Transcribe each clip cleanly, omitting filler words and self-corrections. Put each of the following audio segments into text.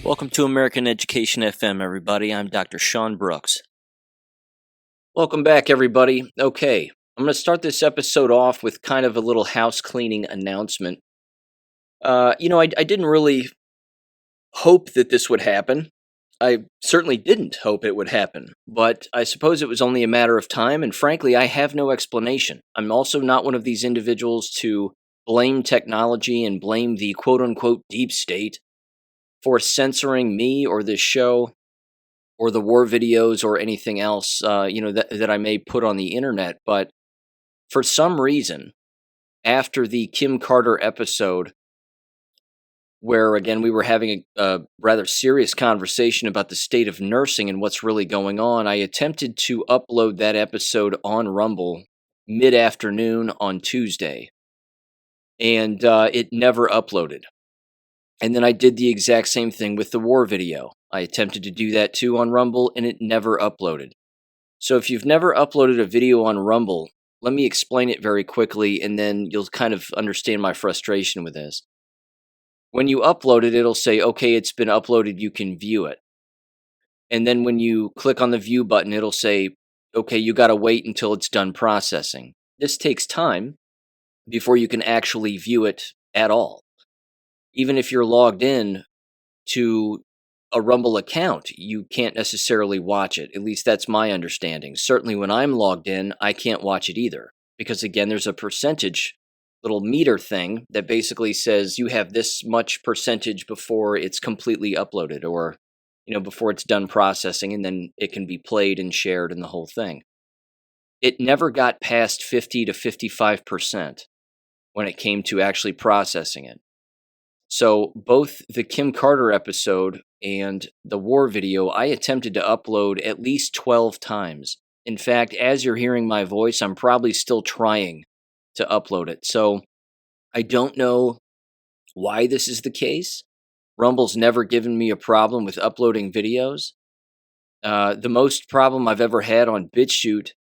Welcome to American Education FM, everybody. I'm Dr. Sean Brooks. Welcome back, everybody. Okay, I'm going to start this episode off with kind of a little house cleaning announcement. I didn't really hope that this would happen. I certainly didn't hope it would happen, but I suppose it was only a matter of time, and frankly, I have no explanation. I'm also not one of these individuals to blame technology and blame the quote-unquote deep state for censoring me or this show or the war videos or anything else, that I may put on the internet. But for some reason, after the Kim Carter episode, where again we were having a rather serious conversation about the state of nursing and what's really going on, I attempted to upload that episode on Rumble mid-afternoon on Tuesday, and it never uploaded. And then I did the exact same thing with the war video. I attempted to do that too on Rumble, and it never uploaded. So if you've never uploaded a video on Rumble, let me explain it very quickly, and then you'll kind of understand my frustration with this. When you upload it, it'll say, okay, it's been uploaded, you can view it. And then when you click on the view button, it'll say, okay, you got to wait until it's done processing. This takes time before you can actually view it at all. Even if you're logged in to a Rumble account, you can't necessarily watch it. At least that's my understanding. Certainly when I'm logged in, I can't watch it either. Because again, there's a percentage little meter thing that basically says you have this much percentage before it's completely uploaded, or before it's done processing, and then it can be played and shared and the whole thing. It never got past 50 to 55% when it came to actually processing it. So both the Kim Carter episode and the war video, I attempted to upload at least 12 times. In fact, as you're hearing my voice, I'm probably still trying to upload it. So I don't know why this is the case. Rumble's never given me a problem with uploading videos. The most problem I've ever had on BitChute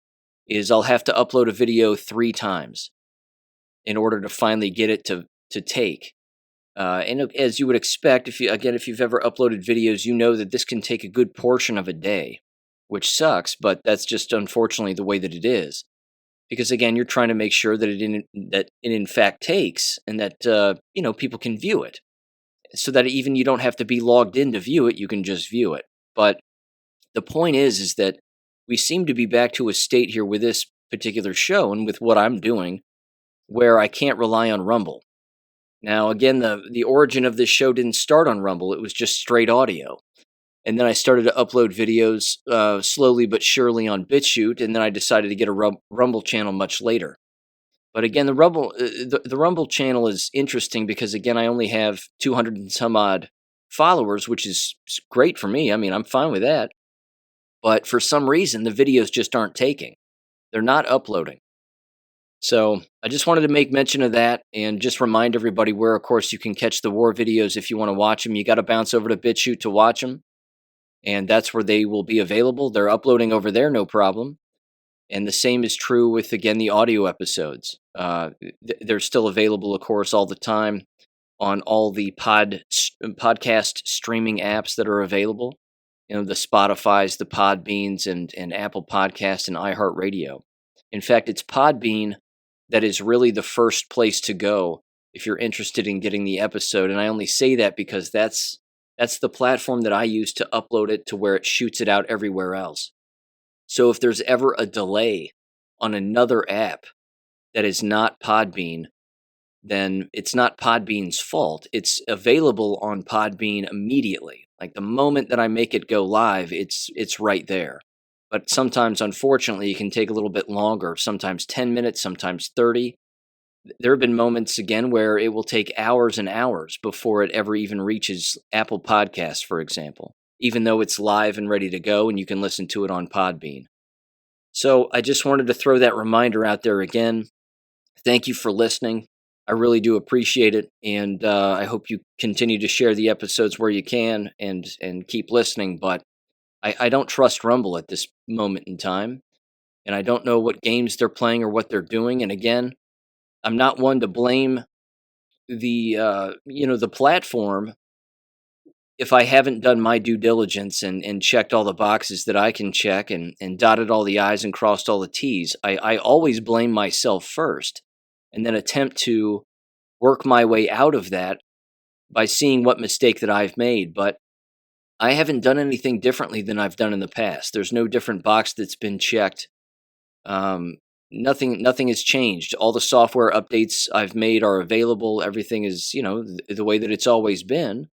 is I'll have to upload a video 3 times in order to finally get it to take. And as you would expect, if you've ever uploaded videos, you know that this can take a good portion of a day, which sucks, but that's just unfortunately the way that it is. Because again, you're trying to make sure that it in fact takes, and that people can view it, so that even you don't have to be logged in to view it, you can just view it. But the point is that we seem to be back to a state here with this particular show and with what I'm doing, where I can't rely on Rumble. Now, again, the origin of this show didn't start on Rumble. It was just straight audio. And then I started to upload videos slowly but surely on BitChute, and then I decided to get a Rumble channel much later. But again, the Rumble channel is interesting because, again, I only have 200 and some odd followers, which is great for me. I mean, I'm fine with that. But for some reason, the videos just aren't taking. They're not uploading. So I just wanted to make mention of that and just remind everybody where, of course, you can catch the war videos if you want to watch them. You got to bounce over to BitChute to watch them, and that's where they will be available. They're uploading over there, no problem. And the same is true with, again, the audio episodes. They're still available, of course, all the time on all the podcast streaming apps that are available. The Spotifys, the Podbeans, and Apple Podcasts and iHeartRadio. In fact, it's Podbean that is really the first place to go if you're interested in getting the episode. And I only say that because that's the platform that I use to upload it to where it shoots it out everywhere else. So if there's ever a delay on another app that is not Podbean, then it's not Podbean's fault. It's available on Podbean immediately. Like the moment that I make it go live, it's right there. But sometimes, unfortunately, it can take a little bit longer, sometimes 10 minutes, sometimes 30. There have been moments, again, where it will take hours and hours before it ever even reaches Apple Podcasts, for example, even though it's live and ready to go and you can listen to it on Podbean. So I just wanted to throw that reminder out there again. Thank you for listening. I really do appreciate it, and I hope you continue to share the episodes where you can and keep listening, but I don't trust Rumble at this moment in time, and I don't know what games they're playing or what they're doing. And again, I'm not one to blame the platform if I haven't done my due diligence and checked all the boxes that I can check and dotted all the I's and crossed all the T's, I always blame myself first and then attempt to work my way out of that by seeing what mistake that I've made. But I haven't done anything differently than I've done in the past. There's no different box that's been checked. Um, nothing has changed. All the software updates I've made are available. Everything is, the way that it's always been.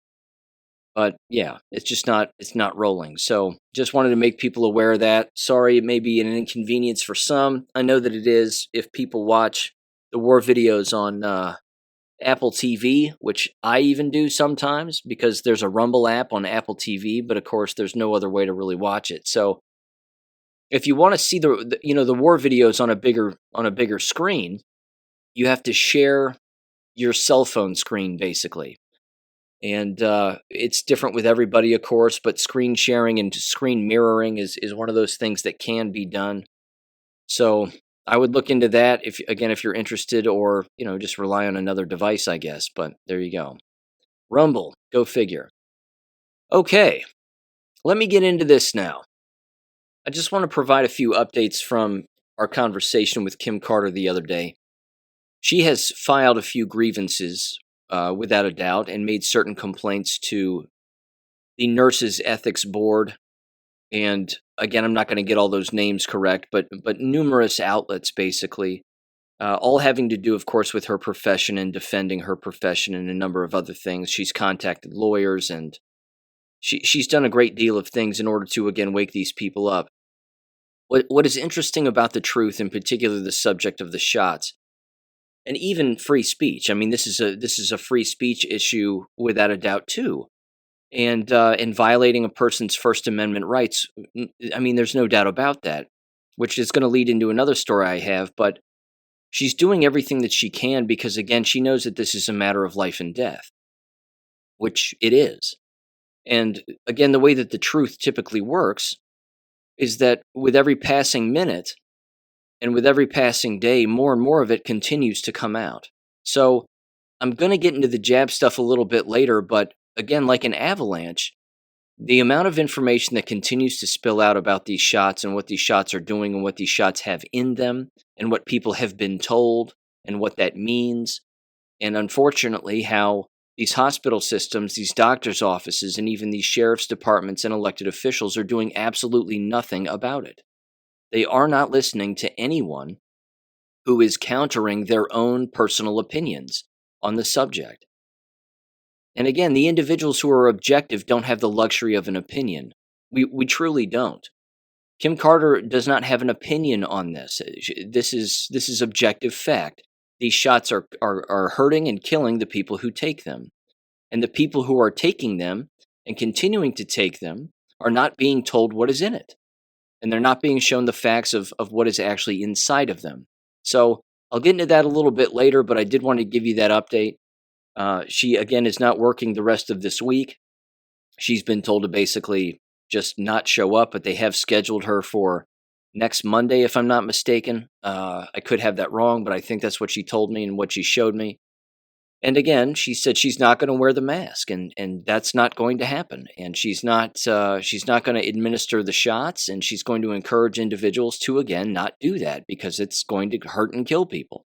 But yeah, it's not rolling. So just wanted to make people aware of that. Sorry, it may be an inconvenience for some. I know that it is if people watch the war videos on Apple TV, which I even do sometimes because there's a Rumble app on Apple TV, but of course there's no other way to really watch it. So if you want to see the war videos on a bigger screen, you have to share your cell phone screen basically. And it's different with everybody, of course, but screen sharing and screen mirroring is one of those things that can be done. So I would look into that if you're interested, or just rely on another device, I guess. But there you go. Rumble, go figure. Okay, let me get into this now. I just want to provide a few updates from our conversation with Kim Carter the other day. She has filed a few grievances, without a doubt, and made certain complaints to the Nurses Ethics Board. And again, I'm not going to get all those names correct, but numerous outlets basically, all having to do, of course, with her profession and defending her profession and a number of other things. She's contacted lawyers and she's done a great deal of things in order to again wake these people up. What is interesting about the truth, in particular, the subject of the shots, and even free speech. I mean, this is a free speech issue without a doubt too. And violating a person's First Amendment rights. I mean, there's no doubt about that, which is going to lead into another story I have. But she's doing everything that she can because, again, she knows that this is a matter of life and death, which it is. And again, the way that the truth typically works is that with every passing minute and with every passing day, more and more of it continues to come out. So I'm going to get into the jab stuff a little bit later, but again, like an avalanche, the amount of information that continues to spill out about these shots and what these shots are doing and what these shots have in them and what people have been told and what that means. And unfortunately, how these hospital systems, these doctors' offices, and even these sheriff's departments and elected officials are doing absolutely nothing about it. They are not listening to anyone who is countering their own personal opinions on the subject. And again, the individuals who are objective don't have the luxury of an opinion. We truly don't. Kim Carter does not have an opinion on this. This is objective fact. These shots are hurting and killing the people who take them. And the people who are taking them and continuing to take them are not being told what is in it. And they're not being shown the facts of what is actually inside of them. So I'll get into that a little bit later, but I did want to give you that update. She, again, is not working the rest of this week. She's been told to basically just not show up, but they have scheduled her for next Monday, if I'm not mistaken. I could have that wrong, but I think that's what she told me and what she showed me. And again, she said she's not going to wear the mask, and that's not going to happen. And she's not going to administer the shots, and she's going to encourage individuals to, again, not do that because it's going to hurt and kill people.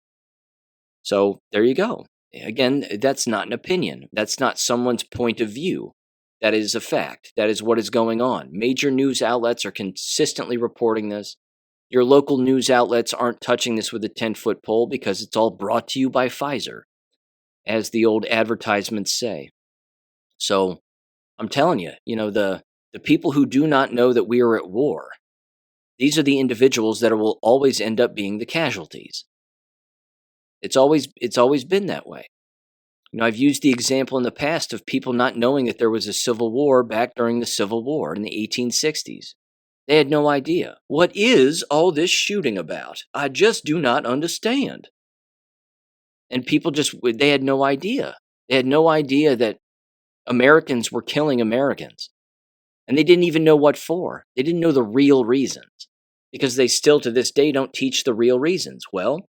So there you go. Again, that's not an opinion. That's not someone's point of view. That is a fact. That is what is going on. Major news outlets are consistently reporting this. Your local news outlets aren't touching this with a 10-foot pole because it's all brought to you by Pfizer, as the old advertisements say. So I'm telling you, the people who do not know that we are at war, these are the individuals that will always end up being the casualties. It's always been that way. I've used the example in the past of people not knowing that there was a civil war back during the Civil War in the 1860s. They had no idea. What is all this shooting about? I just do not understand. And people they had no idea. They had no idea that Americans were killing Americans. And they didn't even know what for. They didn't know the real reasons. Because they still to this day don't teach the real reasons. Well,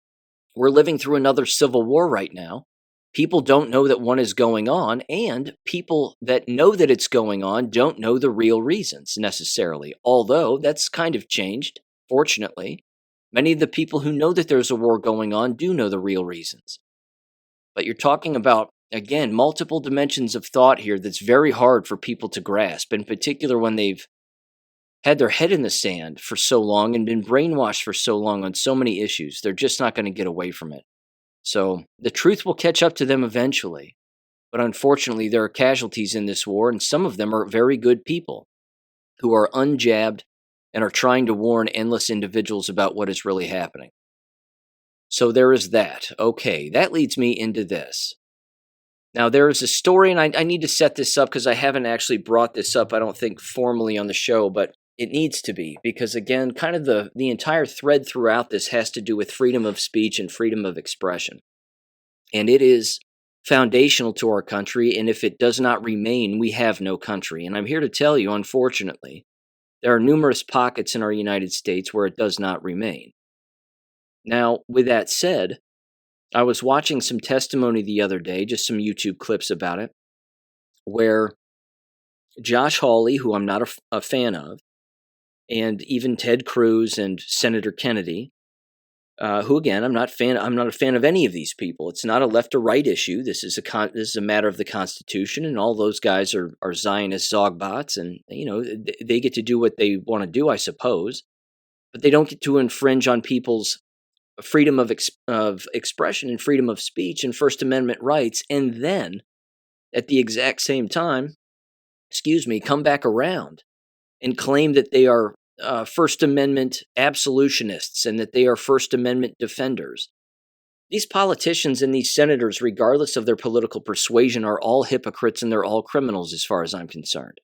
we're living through another civil war right now. People don't know that one is going on, and people that know that it's going on don't know the real reasons necessarily. Although that's kind of changed, fortunately. Many of the people who know that there's a war going on do know the real reasons. But you're talking about, again, multiple dimensions of thought here that's very hard for people to grasp, in particular when they've had their head in the sand for so long and been brainwashed for so long on so many issues. They're just not going to get away from it. So the truth will catch up to them eventually. But unfortunately, there are casualties in this war, and some of them are very good people who are unjabbed and are trying to warn endless individuals about what is really happening. So there is that. Okay, that leads me into this. Now, there is a story, and I need to set this up because I haven't actually brought this up, I don't think, formally on the show, but it needs to be because, again, kind of the entire thread throughout this has to do with freedom of speech and freedom of expression. And it is foundational to our country, and if it does not remain, we have no country. And I'm here to tell you, unfortunately, there are numerous pockets in our United States where it does not remain. Now, with that said, I was watching some testimony the other day, just some YouTube clips about it, where Josh Hawley, who I'm not a fan of, and even Ted Cruz and Senator Kennedy, who again I'm not a fan of any of these people. It's not a left or right issue. This is a matter of the Constitution, and all those guys are Zionist zogbots, and they get to do what they want to do, I suppose, but they don't get to infringe on people's freedom of expression and freedom of speech and First Amendment rights, and then at the exact same time, come back around and claim that they are First Amendment absolutionists and that they are First Amendment defenders. These politicians and these senators, regardless of their political persuasion, are all hypocrites and they're all criminals as far as I'm concerned.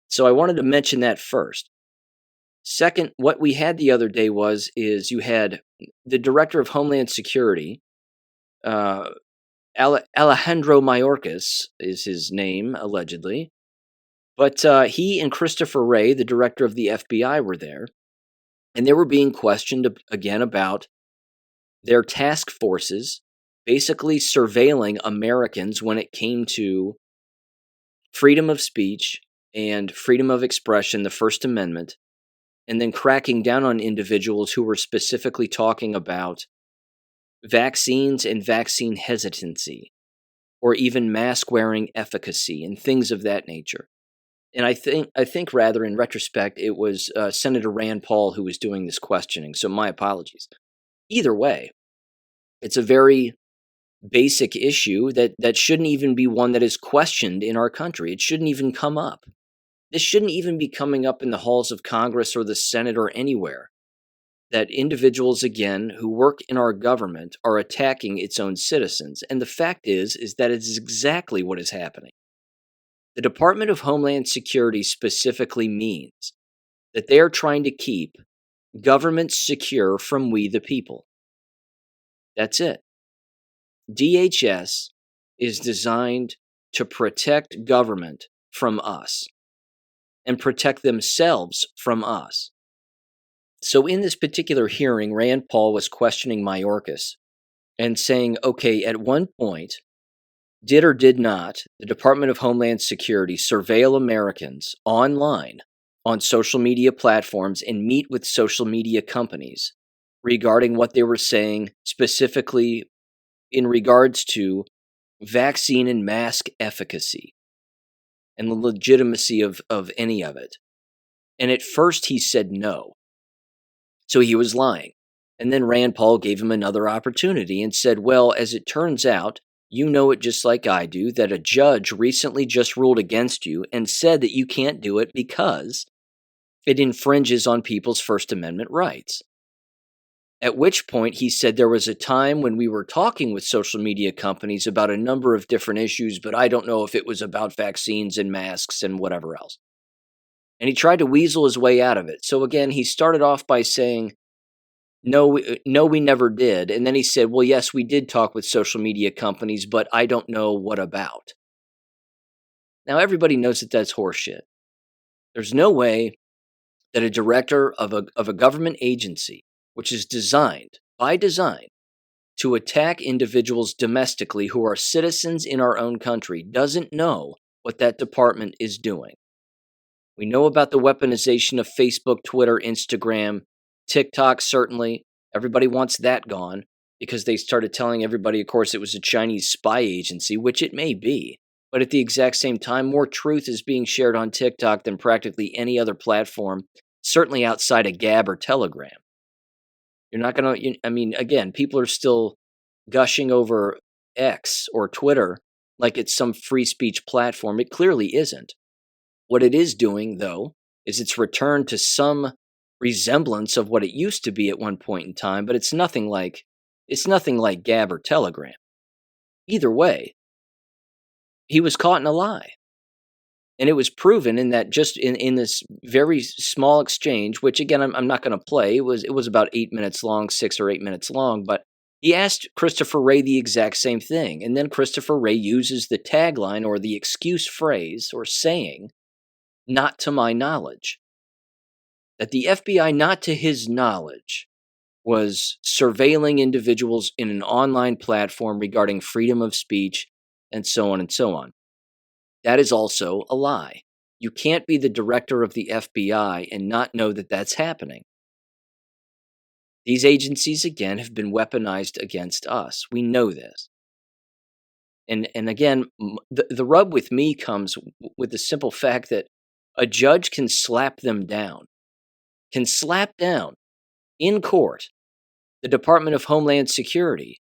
So I wanted to mention that first. Second, what we had the other day is you had the Director of Homeland Security, Alejandro Mayorkas is his name, allegedly. But he and Christopher Wray, the director of the FBI, were there, and they were being questioned again about their task forces basically surveilling Americans when it came to freedom of speech and freedom of expression, the First Amendment, and then cracking down on individuals who were specifically talking about vaccines and vaccine hesitancy, or even mask-wearing efficacy and things of that nature. And I think rather in retrospect, it was Senator Rand Paul who was doing this questioning, so my apologies. Either way, it's a very basic issue that shouldn't even be one that is questioned in our country. It shouldn't even come up. This shouldn't even be coming up in the halls of Congress or the Senate or anywhere. That individuals, again, who work in our government are attacking its own citizens. And the fact is that it's exactly what is happening. The Department of Homeland Security specifically means that they are trying to keep government secure from we the people. That's it. DHS is designed to protect government from us and protect themselves from us. So in this particular hearing, Rand Paul was questioning Mayorkas and saying, okay, at one point, did or did not the Department of Homeland Security surveil Americans online on social media platforms and meet with social media companies regarding what they were saying specifically in regards to vaccine and mask efficacy and the legitimacy of any of it? And at first he said no. So he was lying. And then Rand Paul gave him another opportunity and said, well, as it turns out, you know it just like I do, that a judge recently just ruled against you and said that you can't do it because it infringes on people's First Amendment rights. At which point he said there was a time when we were talking with social media companies about a number of different issues, but I don't know if it was about vaccines and masks and whatever else. And he tried to weasel his way out of it. So again, he started off by saying, no, we never did. And then he said, well, yes, we did talk with social media companies, but I don't know what about. Now, everybody knows that that's horseshit. There's no way that a director of a government agency, which is designed, by design, to attack individuals domestically who are citizens in our own country doesn't know what that department is doing. We know about the weaponization of Facebook, Twitter, Instagram, TikTok, certainly. Everybody wants that gone because they started telling everybody, of course, it was a Chinese spy agency, which it may be. But at the exact same time, more truth is being shared on TikTok than practically any other platform, certainly outside of Gab or Telegram. You're not going to, I mean, again, people are still gushing over X or Twitter like it's some free speech platform. It clearly isn't. What it is doing, though, is it's returned to some resemblance of what it used to be at one point in time, but it's nothing like Gab or Telegram. Either way, he was caught in a lie. And it was proven in that just in this very small exchange, which again I'm not going to play. It was about 8 minutes long, 6 or 8 minutes long, but he asked Christopher Wray the exact same thing, and then Christopher Wray uses the tagline or the excuse phrase or saying, "Not to my knowledge," that the FBI, not to his knowledge, was surveilling individuals in an online platform regarding freedom of speech and so on and so on. That is also a lie. You can't be the director of the FBI and not know that that's happening. These agencies, again, have been weaponized against us. We know this. And again, the rub with me comes with the simple fact that a judge can slap them down, in court the Department of Homeland Security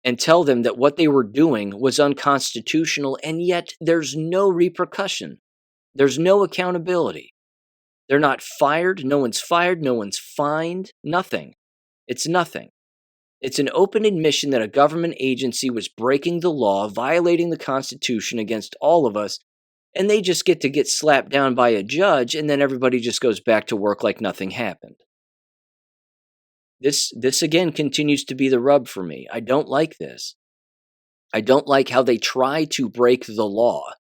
and tell them that what they were doing was unconstitutional, and yet there's no repercussion. There's no accountability. They're not fired. No one's fired. No one's fined. Nothing. It's nothing. It's an open admission that a government agency was breaking the law, violating the Constitution against all of us, and they just get to get slapped down by a judge, and then everybody just goes back to work like nothing happened. This again continues to be the rub for me. I don't like this. I don't like how they try to break the law.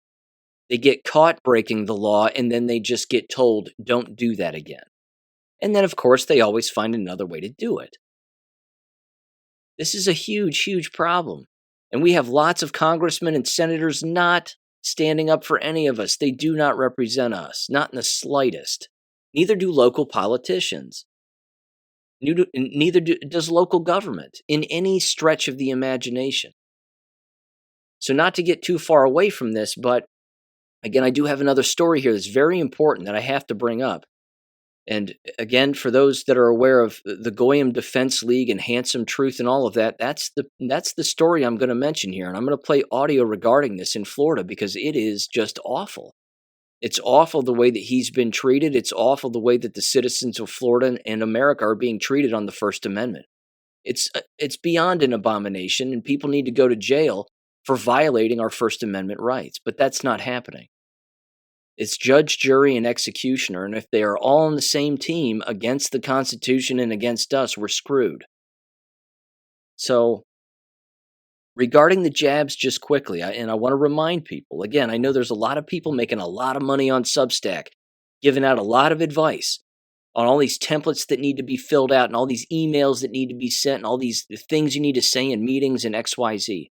They get caught breaking the law, and then they just get told, don't do that again. And then, of course, they always find another way to do it. This is a huge, huge problem. And we have lots of congressmen and senators not standing up for any of us. They do not represent us, not in the slightest. Neither do local politicians. Neither does local government in any stretch of the imagination. So not to get too far away from this, but again, I do have another story here that's very important that I have to bring up. And again, for those that are aware of the Goyim Defense League and Handsome Truth and all of that, that's the story I'm going to mention here. And I'm going to play audio regarding this in Florida because it is just awful. It's awful the way that he's been treated. It's awful the way that the citizens of Florida and America are being treated on the First Amendment. It's beyond an abomination, and people need to go to jail for violating our First Amendment rights. But that's not happening. It's judge, jury, and executioner, and if they are all on the same team against the Constitution and against us, we're screwed. So, regarding the jabs, just quickly, and I want to remind people, again, I know there's a lot of people making a lot of money on Substack, giving out a lot of advice on all these templates that need to be filled out and all these emails that need to be sent and all these things you need to say in meetings and XYZ.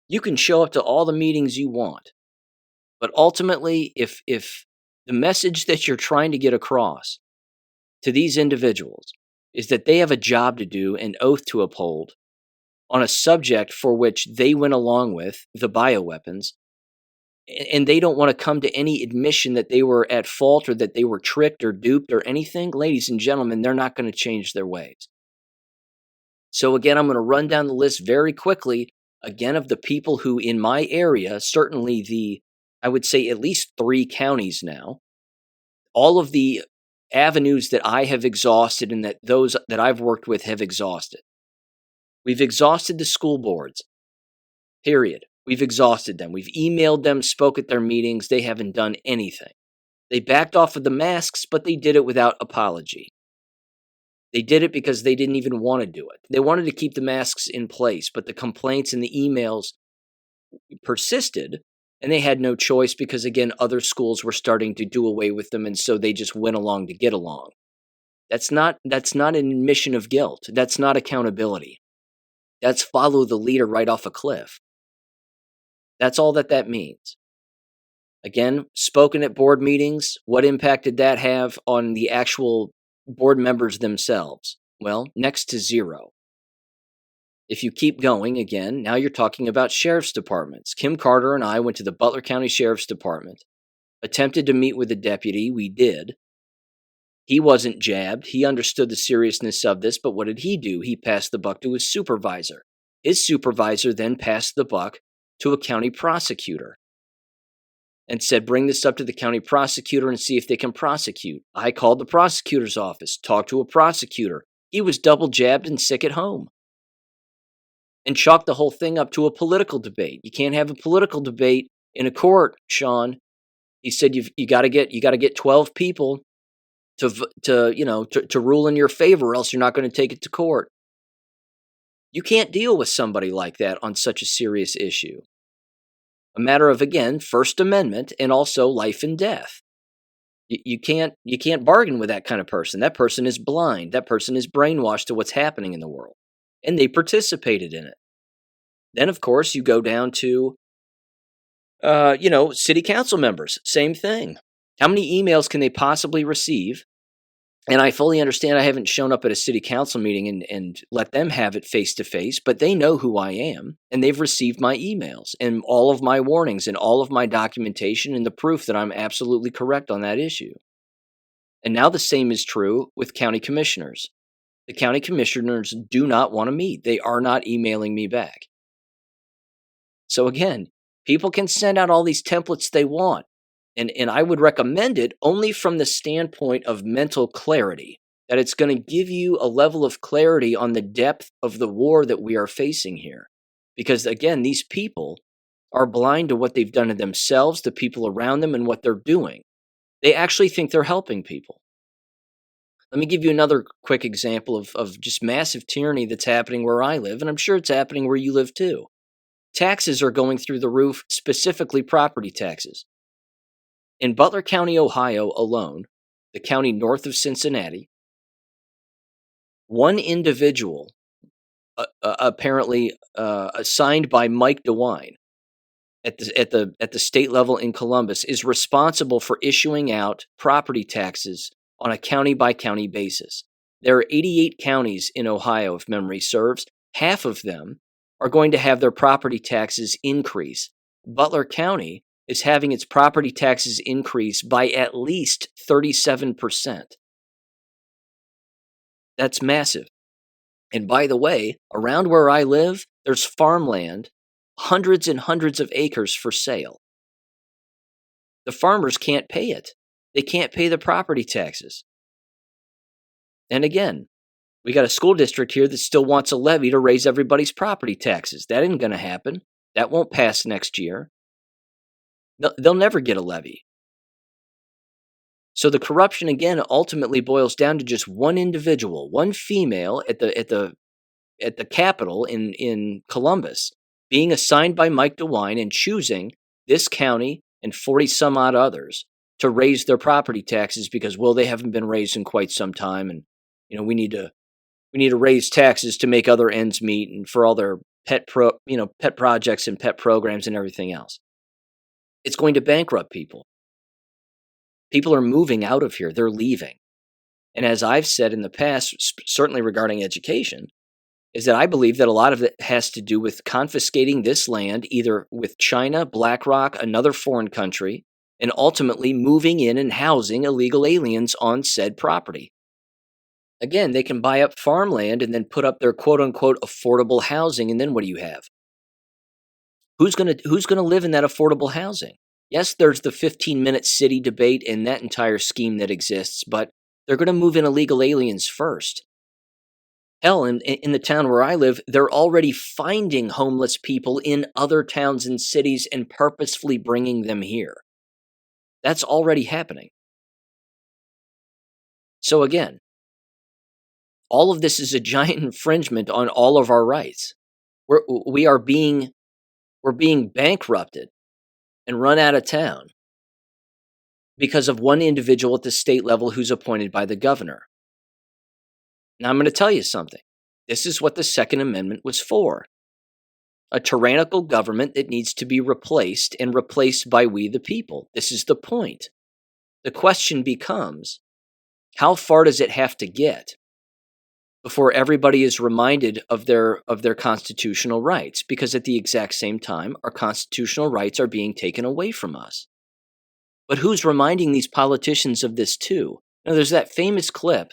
You can show up to all the meetings you want. But ultimately, if the message that you're trying to get across to these individuals is that they have a job to do, an oath to uphold, on a subject for which they went along with, the bioweapons, and they don't want to come to any admission that they were at fault or that they were tricked or duped or anything, ladies and gentlemen, they're not going to change their ways. So again, I'm going to run down the list very quickly, again, of the people who in my area, certainly I would say at least 3 counties now, all of the avenues that I have exhausted and that those that I've worked with have exhausted. We've exhausted the school boards, period. We've exhausted them. We've emailed them, spoke at their meetings. They haven't done anything. They backed off of the masks, but they did it without apology. They did it because they didn't even want to do it. They wanted to keep the masks in place, but the complaints and the emails persisted. And they had no choice because, again, other schools were starting to do away with them, and so they just went along to get along. That's not an admission of guilt. That's not accountability. That's follow the leader right off a cliff. That's all that means. Again, spoken at board meetings, what impact did that have on the actual board members themselves? Well, next to zero. If you keep going, again, now you're talking about sheriff's departments. Kim Carter and I went to the Butler County Sheriff's Department, attempted to meet with the deputy. We did. He wasn't jabbed. He understood the seriousness of this, but what did he do? He passed the buck to his supervisor. His supervisor then passed the buck to a county prosecutor and said, bring this up to the county prosecutor and see if they can prosecute. I called the prosecutor's office, talked to a prosecutor. He was double jabbed and sick at home. And chalked the whole thing up to a political debate. You can't have a political debate in a court, Sean. He said you got to get 12 people to rule in your favor, or else you're not going to take it to court. You can't deal with somebody like that on such a serious issue. A matter of, again, First Amendment and also life and death. You can't bargain with that kind of person. That person is blind. That person is brainwashed to what's happening in the world. And they participated in it. Then, of course, you go down to, city council members. Same thing. How many emails can they possibly receive? And I fully understand I haven't shown up at a city council meeting and let them have it face-to-face, but they know who I am, and they've received my emails and all of my warnings and all of my documentation and the proof that I'm absolutely correct on that issue. And now the same is true with county commissioners. The county commissioners do not want to meet. They are not emailing me back. So again, people can send out all these templates they want, and I would recommend it only from the standpoint of mental clarity, that it's going to give you a level of clarity on the depth of the war that we are facing here. Because again, these people are blind to what they've done to themselves, the people around them, and what they're doing. They actually think they're helping people. Let me give you another quick example of just massive tyranny that's happening where I live, and I'm sure it's happening where you live too. Taxes are going through the roof, specifically property taxes. In Butler County, Ohio alone, the county north of Cincinnati, one individual, apparently assigned by Mike DeWine at the state level in Columbus, is responsible for issuing out property taxes on a county-by-county basis. There are 88 counties in Ohio, if memory serves. Half of them are going to have their property taxes increase. Butler County is having its property taxes increase by at least 37%. That's massive. And by the way, around where I live, there's farmland, hundreds and hundreds of acres for sale. The farmers can't pay it. They can't pay the property taxes. And again, we got a school district here that still wants a levy to raise everybody's property taxes. That isn't going to happen. That won't pass next year. They'll never get a levy. So the corruption, again, ultimately boils down to just one individual, one female at the Capitol in Columbus, being assigned by Mike DeWine and choosing this county and 40 some odd others to raise their property taxes because, well, they haven't been raised in quite some time, and we need to raise taxes to make other ends meet and for all their pet projects and pet programs and everything else. It's going to bankrupt people. People are moving out of here. They're leaving. And as I've said in the past, certainly regarding education, is that I believe that a lot of it has to do with confiscating this land, either with China, BlackRock, another foreign country, and ultimately moving in and housing illegal aliens on said property. Again, they can buy up farmland and then put up their quote-unquote affordable housing, and then what do you have? Who's going to live in that affordable housing? Yes, there's the 15-minute city debate and that entire scheme that exists, but they're going to move in illegal aliens first. Hell, in the town where I live, they're already finding homeless people in other towns and cities and purposefully bringing them here. That's already happening. So again, all of this is a giant infringement on all of our rights. We're being bankrupted and run out of town because of one individual at the state level who's appointed by the governor. Now, I'm going to tell you something. This is what the Second Amendment was for. A tyrannical government that needs to be replaced, and replaced by we the people. This is the point. The question becomes, how far does it have to get before everybody is reminded of their constitutional rights? Because at the exact same time, our constitutional rights are being taken away from us. But who's reminding these politicians of this too? Now, there's that famous clip,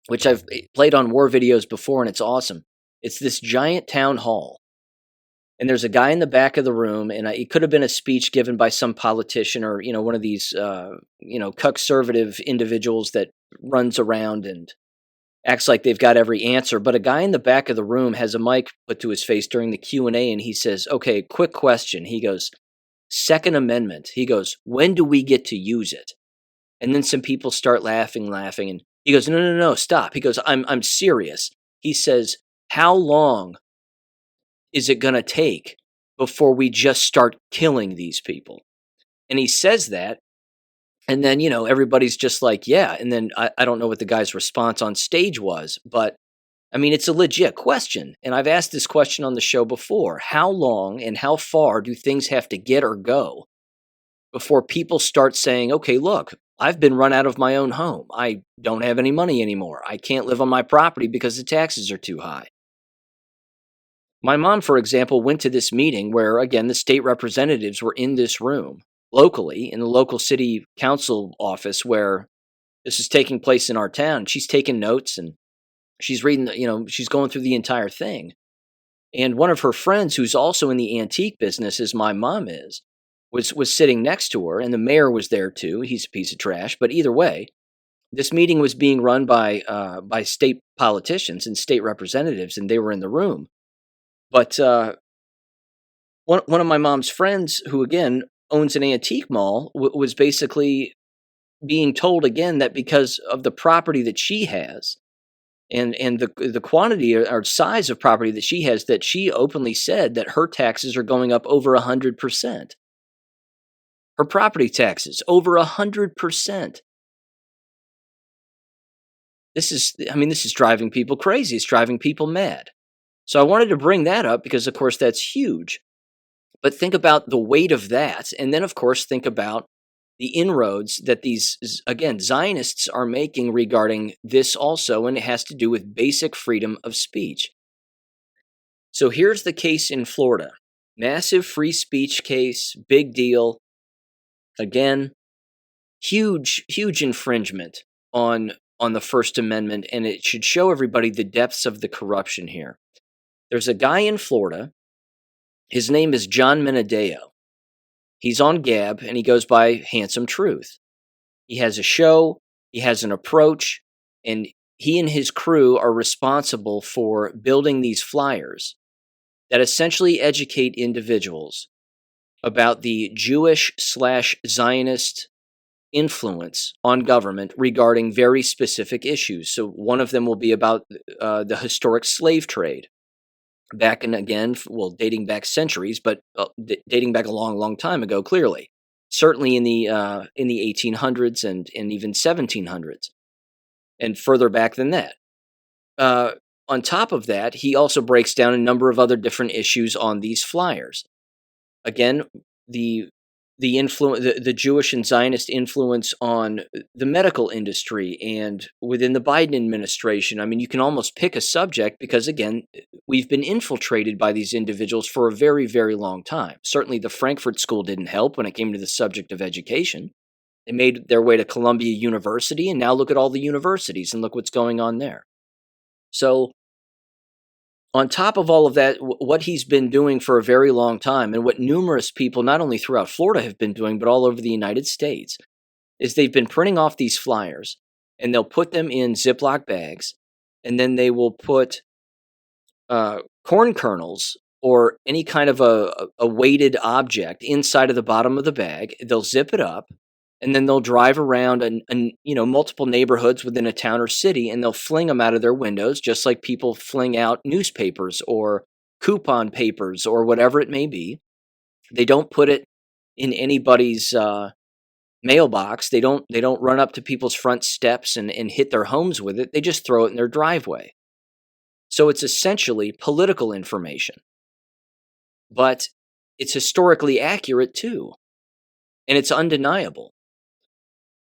which I've played on war videos before, and it's awesome. It's this giant town hall. And there's a guy in the back of the room, and it could have been a speech given by some politician or, one of these, conservative individuals that runs around and acts like they've got every answer. But a guy in the back of the room has a mic put to his face during the Q&A, and he says, okay, quick question. He goes, Second Amendment. He goes, when do we get to use it? And then some people start laughing, and he goes, no, stop. He goes, I'm serious. He says, how long is it going to take before we just start killing these people? And he says that, and then, everybody's just like, yeah. And then I don't know what the guy's response on stage was, but I mean, it's a legit question. And I've asked this question on the show before. How long and how far do things have to get or go before people start saying, okay, look, I've been run out of my own home. I don't have any money anymore. I can't live on my property because the taxes are too high. My mom, for example, went to this meeting where, again, the state representatives were in this room locally in the local city council office where this is taking place in our town. She's taking notes and she's reading, she's going through the entire thing. And one of her friends, who's also in the antique business, as my mom is, was sitting next to her, and the mayor was there too. He's a piece of trash. But either way, this meeting was being run by state politicians and state representatives, and they were in the room. But one of my mom's friends, who again owns an antique mall, was basically being told again that because of the property that she has, and the quantity or size of property that she has, that she openly said that her taxes are going up over 100%. Her property taxes over 100%. This is driving people crazy. It's driving people mad. So I wanted to bring that up because, of course, that's huge. But think about the weight of that. And then, of course, think about the inroads that these, again, Zionists are making regarding this also, and it has to do with basic freedom of speech. So here's the case in Florida. Massive free speech case, big deal. Again, huge infringement on the First Amendment, and it should show everybody the depths of the corruption here. There's a guy in Florida. His name is John Menadeo. He's on Gab, and he goes by Handsome Truth. He has a show, he has an approach, and he and his crew are responsible for building these flyers that essentially educate individuals about the Jewish/Zionist influence on government regarding very specific issues. So one of them will be about the historic slave trade. Back and again, dating back centuries, but dating back a long time ago, clearly. Certainly in the 1800s and even 1700s, and further back than that. On top of that, he also breaks down a number of other different issues on these flyers. Again, the Jewish and Zionist influence on the medical industry and within the Biden administration. I mean, you can almost pick a subject because, again, we've been infiltrated by these individuals for a very, very long time. Certainly the Frankfurt School didn't help when it came to the subject of education. They made their way to Columbia University, and now look at all the universities and look what's going on there. So on top of all of that, what he's been doing for a very long time, and what numerous people, not only throughout Florida, have been doing, but all over the United States, is they've been printing off these flyers, and they'll put them in Ziploc bags, and then they will put corn kernels or any kind of a weighted object inside of the bottom of the bag. They'll zip it up, and then they'll drive around and multiple neighborhoods within a town or city, and they'll fling them out of their windows, just like people fling out newspapers or coupon papers or whatever it may be. They don't put it in anybody's mailbox. They don't run up to people's front steps and hit their homes with it. They just throw it in their driveway. So it's essentially political information, but it's historically accurate too, and it's undeniable.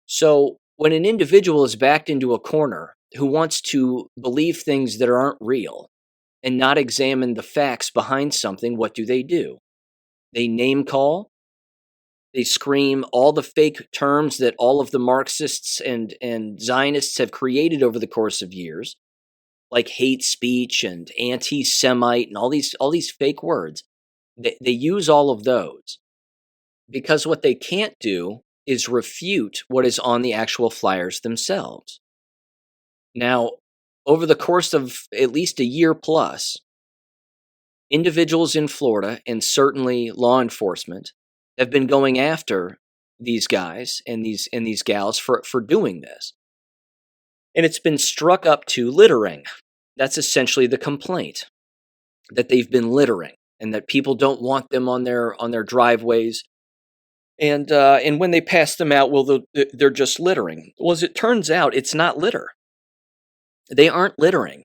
So when an individual is backed into a corner who wants to believe things that aren't real and not examine the facts behind something, what do? They name call, they scream all the fake terms that all of the Marxists and Zionists have created over the course of years, like hate speech and anti-Semite and all these fake words. They use all of those because what they can't do is refute what is on the actual flyers themselves. Now, over the course of at least a year plus, individuals in Florida and certainly law enforcement have been going after these guys and these gals for doing this. And it's been struck up to littering. That's essentially the complaint, that they've been littering and that people don't want them on their driveways. And when they pass them out, well, they're just littering. Well, as it turns out, it's not litter. They aren't littering.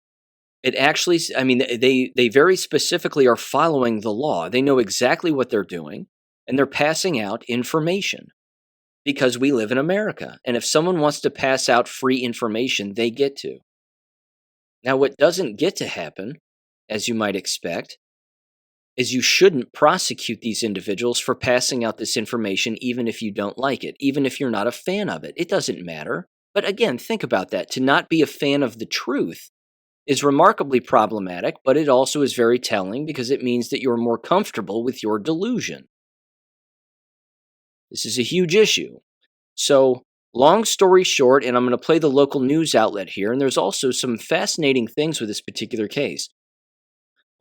It actually, I mean, they very specifically are following the law. They know exactly what they're doing, and they're passing out information because we live in America. And if someone wants to pass out free information, they get to. Now, what doesn't get to happen, as you might expect, is you shouldn't prosecute these individuals for passing out this information, even if you don't like it, even if you're not a fan of it. It doesn't matter. But again, think about that. To not be a fan of the truth is remarkably problematic, but it also is very telling because it means that you're more comfortable with your delusion. This is a huge issue. So, long story short, and I'm going to play the local news outlet here, and there's also some fascinating things with this particular case.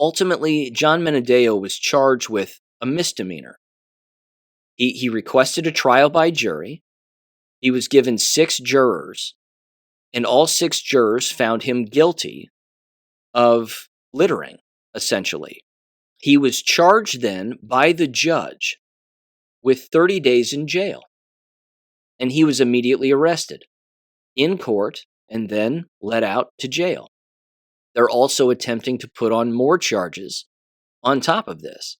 Ultimately, John Menadeo was charged with a misdemeanor. He requested a trial by jury. He was given 6 jurors, and all 6 jurors found him guilty of littering, essentially. He was charged then by the judge with 30 days in jail, and he was immediately arrested in court and then let out to jail. They're also attempting to put on more charges on top of this.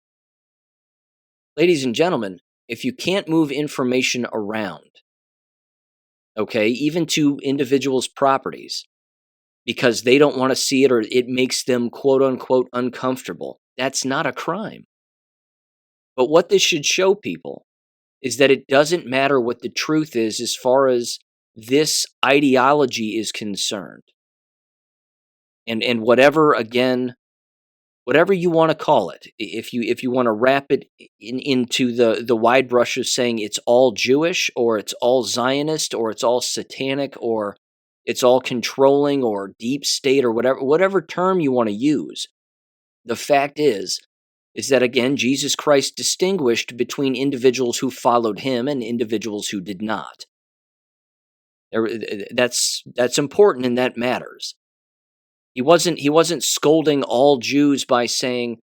Ladies and gentlemen, if you can't move information around, okay, even to individuals' properties, because they don't want to see it or it makes them quote unquote uncomfortable, that's not a crime. But what this should show people is that it doesn't matter what the truth is as far as this ideology is concerned. And whatever, again, whatever you want to call it, if you want to wrap it into the wide brush of saying it's all Jewish or it's all Zionist or it's all satanic or it's all controlling or deep state or whatever term you want to use, the fact is that, again, Jesus Christ distinguished between individuals who followed him and individuals who did not. That's important and that matters. He wasn't scolding all Jews by saying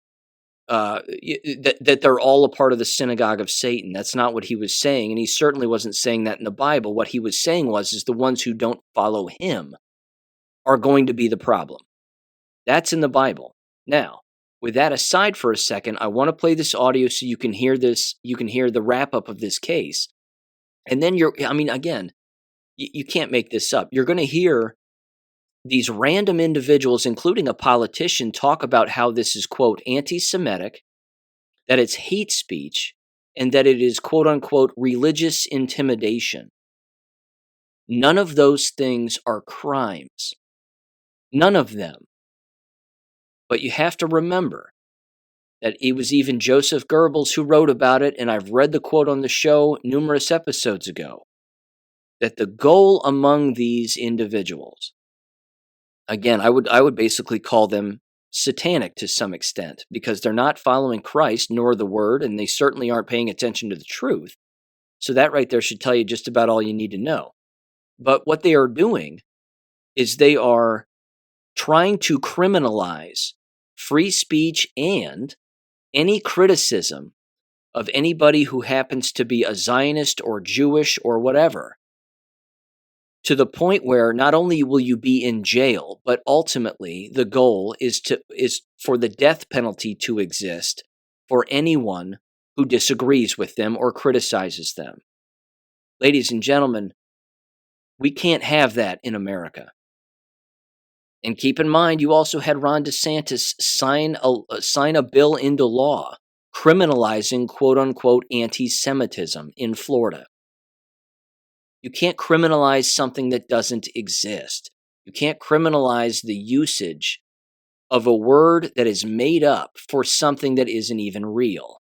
that they're all a part of the synagogue of Satan. That's not what he was saying, and he certainly wasn't saying that in the Bible. What he was saying is the ones who don't follow him are going to be the problem. That's in the Bible. Now, with that aside for a second, I want to play this audio so you can hear this. You can hear the wrap up of this case, and then again, you can't make this up. You're going to hear these random individuals, including a politician, talk about how this is, quote, anti-Semitic, that it's hate speech, and that it is, quote unquote, religious intimidation. None of those things are crimes. None of them. But you have to remember that it was even Joseph Goebbels who wrote about it, and I've read the quote on the show numerous episodes ago, that the goal among these individuals, again, I would basically call them satanic to some extent, because they're not following Christ nor the word, and they certainly aren't paying attention to the truth. So that right there should tell you just about all you need to know. But what they are doing is they are trying to criminalize free speech and any criticism of anybody who happens to be a Zionist or Jewish or whatever, to the point where not only will you be in jail, but ultimately the goal is for the death penalty to exist for anyone who disagrees with them or criticizes them. Ladies and gentlemen, we can't have that in America. And keep in mind, you also had Ron DeSantis sign a bill into law criminalizing quote-unquote anti-Semitism in Florida. You can't criminalize something that doesn't exist. You can't criminalize the usage of a word that is made up for something that isn't even real.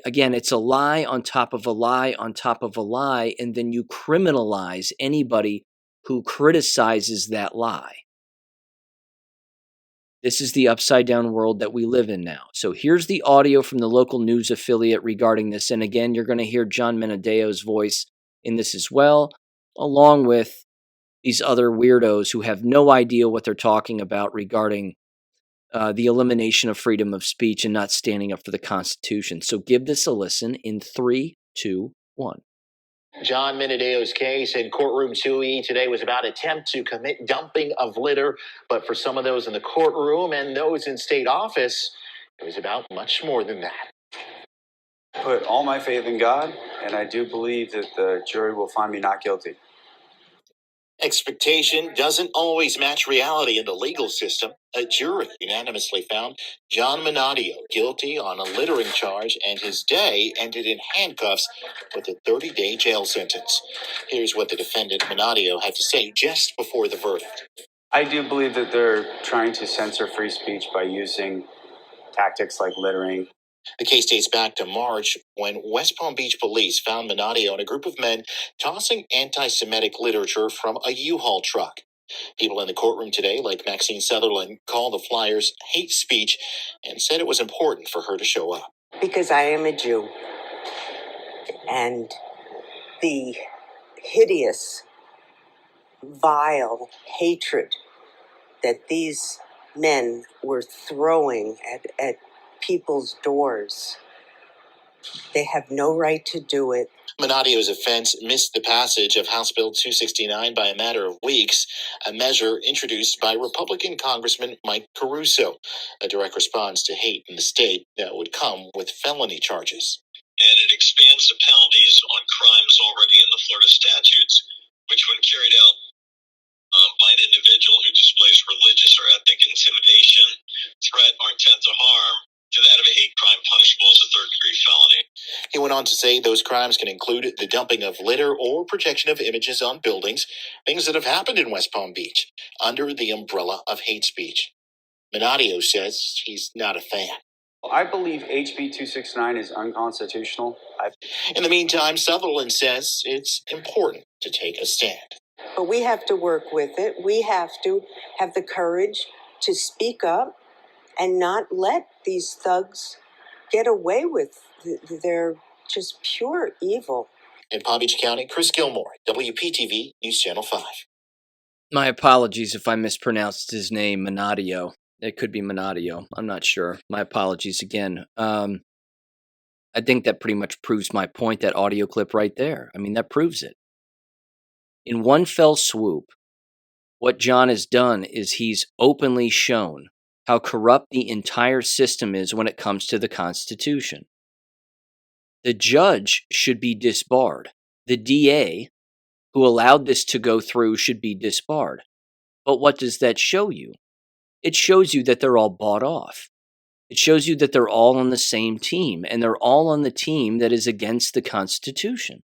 Again, it's a lie on top of a lie on top of a lie, and then you criminalize anybody who criticizes that lie. This is the upside down world that we live in now. So here's the audio from the local news affiliate regarding this. And again, you're going to hear John Menadeo's voice in this as well, along with these other weirdos who have no idea what they're talking about regarding the elimination of freedom of speech and not standing up for the Constitution. So give this a listen in 3, 2, 1. John Menadeo's case in courtroom 2E today was about attempt to commit dumping of litter. But for some of those in the courtroom and those in state office, it was about much more than that. Put all my faith in God, and I do believe that the jury will find me not guilty. Expectation doesn't always match reality in the legal system. A jury unanimously found John Menadio guilty on a littering charge, and his day ended in handcuffs with a 30-day jail sentence. Here's what the defendant Menadio had to say just before the verdict. I do believe that they're trying to censor free speech by using tactics like littering. The case dates back to March when West Palm Beach police found Menadio and a group of men tossing anti-Semitic literature from a U-Haul truck. People in the courtroom today, like Maxine Sutherland, called the flyers hate speech and said it was important for her to show up. Because I am a Jew. And the hideous, vile hatred that these men were throwing at people's doors, they have no right to do it. Menadio's offense missed the passage of House Bill 269 by a matter of weeks, a measure introduced by Republican Congressman Mike Caruso, a direct response to hate in the state that would come with felony charges. And it expands the penalties on crimes already in the Florida statutes, which, when carried out by an individual who displays religious or ethnic intimidation, threat, or intent to harm, to that of a hate crime punishable as a third-degree felony. He went on to say those crimes can include the dumping of litter or projection of images on buildings, things that have happened in West Palm Beach, under the umbrella of hate speech. Menadio says he's not a fan. I believe HB 269 is unconstitutional. In the meantime, Sutherland says it's important to take a stand. But we have to work with it. We have to have the courage to speak up and not let these thugs get away with their just pure evil. In Palm Beach County, Chris Gilmore, WPTV News Channel 5. My apologies if I mispronounced his name, Menadio. It could be Menadio. I'm not sure. My apologies again. I think that pretty much proves my point, that audio clip right there. I mean, that proves it. In one fell swoop, what John has done is he's openly shown how corrupt the entire system is when it comes to the Constitution. The judge should be disbarred. The DA who allowed this to go through should be disbarred. But what does that show you? It shows you that they're all bought off. It shows you that they're all on the same team, and they're all on the team that is against the Constitution,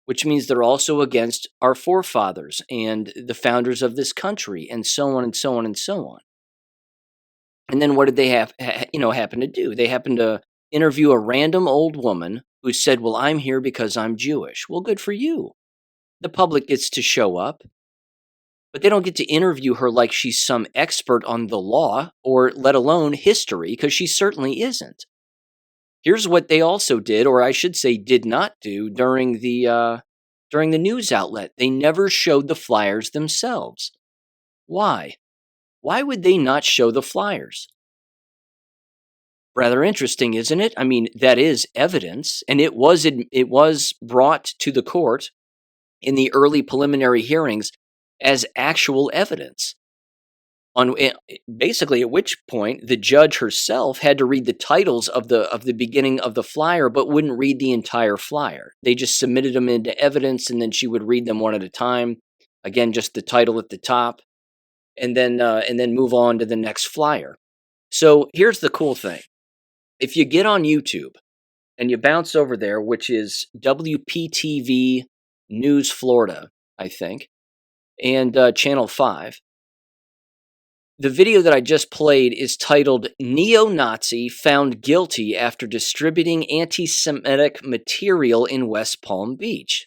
which means they're also against our forefathers and the founders of this country, and so on and so on and so on. And then what did they happen to do? They happened to interview a random old woman who said, well, I'm here because I'm Jewish. Well, good for you. The public gets to show up, but they don't get to interview her like she's some expert on the law or let alone history, because she certainly isn't. Here's what they also did, or I should say did not do, during the news outlet. They never showed the flyers themselves. Why? Why would they not show the flyers? Rather interesting, isn't it? I mean, that is evidence, and it was brought to the court in the early preliminary hearings as actual evidence. Basically, at which point the judge herself had to read the titles of the beginning of the flyer, but wouldn't read the entire flyer. They just submitted them into evidence, and then she would read them one at a time. Again, just the title at the top, and then move on to the next flyer. So here's the cool thing: if you get on YouTube and you bounce over there, which is WPTV News Florida, I think, and Channel 5. The video that I just played is titled Neo-Nazi Found Guilty After Distributing Anti-Semitic Material in West Palm Beach.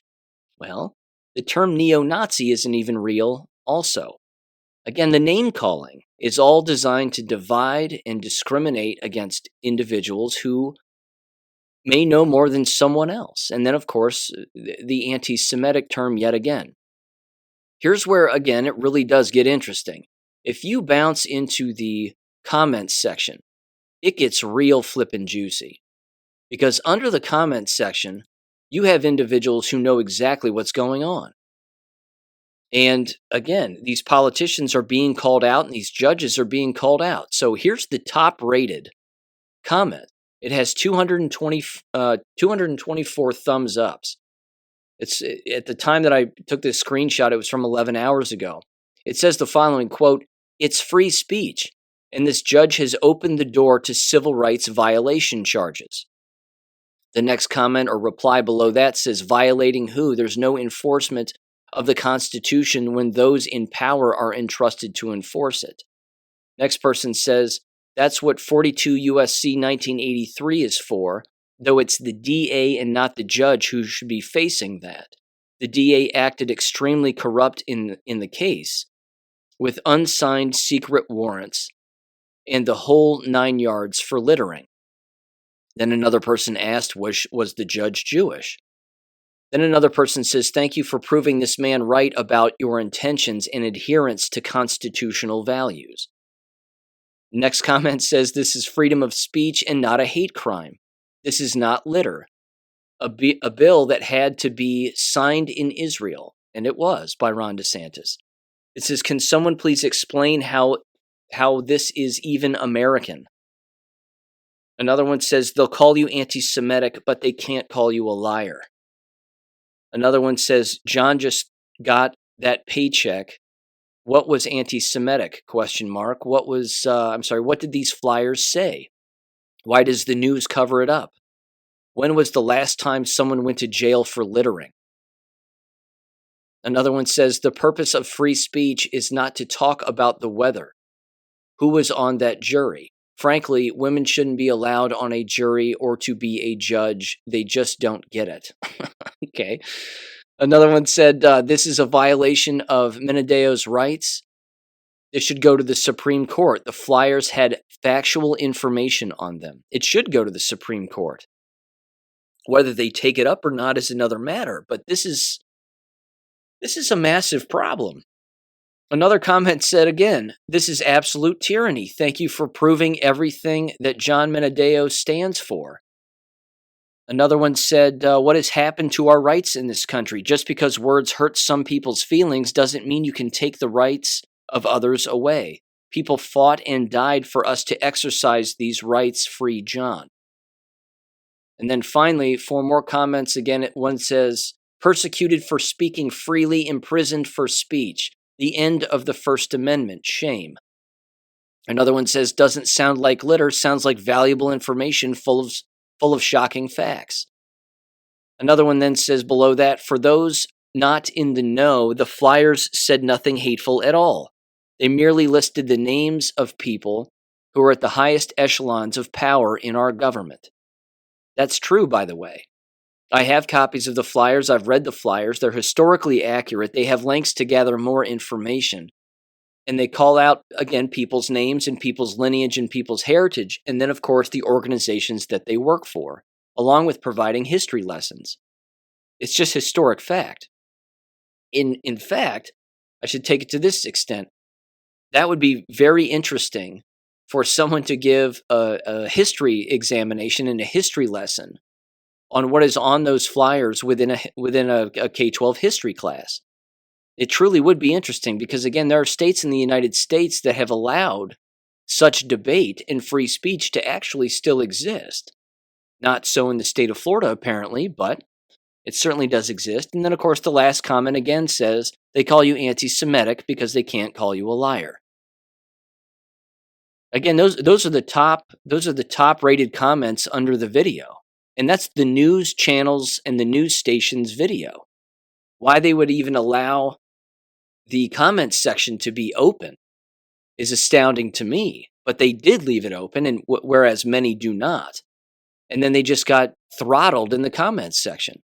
Well, the term neo-Nazi isn't even real also. Again, the name-calling is all designed to divide and discriminate against individuals who may know more than someone else. And then, of course, the anti-Semitic term yet again. Here's where, again, it really does get interesting. If you bounce into the comments section, it gets real flippin' juicy. Because under the comments section, you have individuals who know exactly what's going on. And again, these politicians are being called out and these judges are being called out. So here's the top rated comment. It has 224 thumbs ups. It's at the time that I took this screenshot, it was from 11 hours ago. It says the following, quote, "It's free speech, and this judge has opened the door to civil rights violation charges." The next comment or reply below that says, "Violating who? There's no enforcement of the Constitution when those in power are entrusted to enforce it." Next person says, "That's what 42 USC 1983 is for, though it's the DA and not the judge who should be facing that. The DA acted extremely corrupt in the case, with unsigned secret warrants and the whole 9 yards for littering." Then another person asked, was the judge Jewish? Then another person says, "Thank you for proving this man right about your intentions and adherence to constitutional values." Next comment says, "This is freedom of speech and not a hate crime. This is not litter. A bill that had to be signed in Israel," and it was, by Ron DeSantis. It says, "Can someone please explain how this is even American?" Another one says, "They'll call you anti-Semitic, but they can't call you a liar." Another one says, "John just got that paycheck. What was anti-Semitic? Question mark. What was, what did these flyers say? Why does the news cover it up? When was the last time someone went to jail for littering?" Another one says, "The purpose of free speech is not to talk about the weather. Who was on that jury? Frankly, women shouldn't be allowed on a jury or to be a judge. They just don't get it." Okay. Another one said, "This is a violation of Menadeo's rights. This should go to the Supreme Court. The flyers had factual information on them. It should go to the Supreme Court. Whether they take it up or not is another matter, but this is a massive problem." Another comment said again, "This is absolute tyranny. Thank you for proving everything that John Menadeo stands for." Another one said, "What has happened to our rights in this country? Just because words hurt some people's feelings doesn't mean you can take the rights of others away. People fought and died for us to exercise these rights, free John." And then finally, 4 more comments. Again, one says, "Persecuted for speaking freely, imprisoned for speech. The end of the First Amendment. Shame." Another one says, "Doesn't sound like litter, sounds like valuable information full of shocking facts." Another one then says below that, "For those not in the know, the flyers said nothing hateful at all. They merely listed the names of people who are at the highest echelons of power in our government." That's true, by the way. I have copies of the flyers. I've read the flyers. They're historically accurate. They have links to gather more information. And they call out, again, people's names and people's lineage and people's heritage. And then, of course, the organizations that they work for, along with providing history lessons. It's just historic fact. In fact, I should take it to this extent. That would be very interesting for someone to give a history examination and a history lesson on what is on those flyers within a K-12 history class. It truly would be interesting because, again, there are states in the United States that have allowed such debate and free speech to actually still exist. Not so in the state of Florida, apparently, but it certainly does exist. And then, of course, the last comment again says they call you anti-Semitic because they can't call you a liar. Again, those are the top rated comments under the video. And that's the news channels and the news stations video. Why they would even allow the comments section to be open is astounding to me. But they did leave it open, and whereas many do not. And then they just got throttled in the comments section.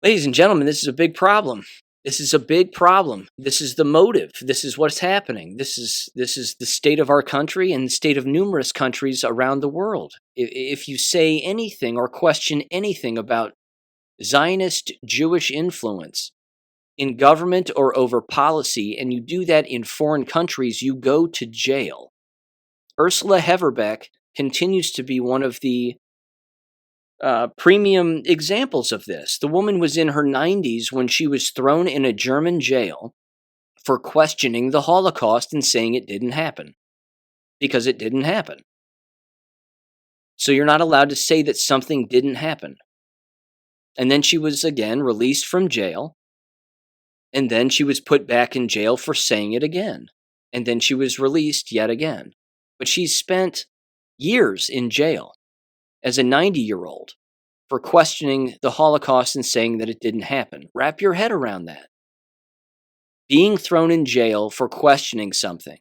Ladies and gentlemen, this is a big problem. This is a big problem. This is the motive. This is what's happening. This is the state of our country and the state of numerous countries around the world. If you say anything or question anything about Zionist Jewish influence in government or over policy, and you do that in foreign countries, you go to jail. Ursula Heverbeck continues to be one of the premium examples of this. The woman was in her 90s when she was thrown in a German jail for questioning the Holocaust and saying it didn't happen. Because it didn't happen. So you're not allowed to say that something didn't happen. And then she was again released from jail. And then she was put back in jail for saying it again. And then she was released yet again. But she's spent years in jail as a 90-year-old for questioning the Holocaust and saying that it didn't happen. Wrap your head around that. Being thrown in jail for questioning something.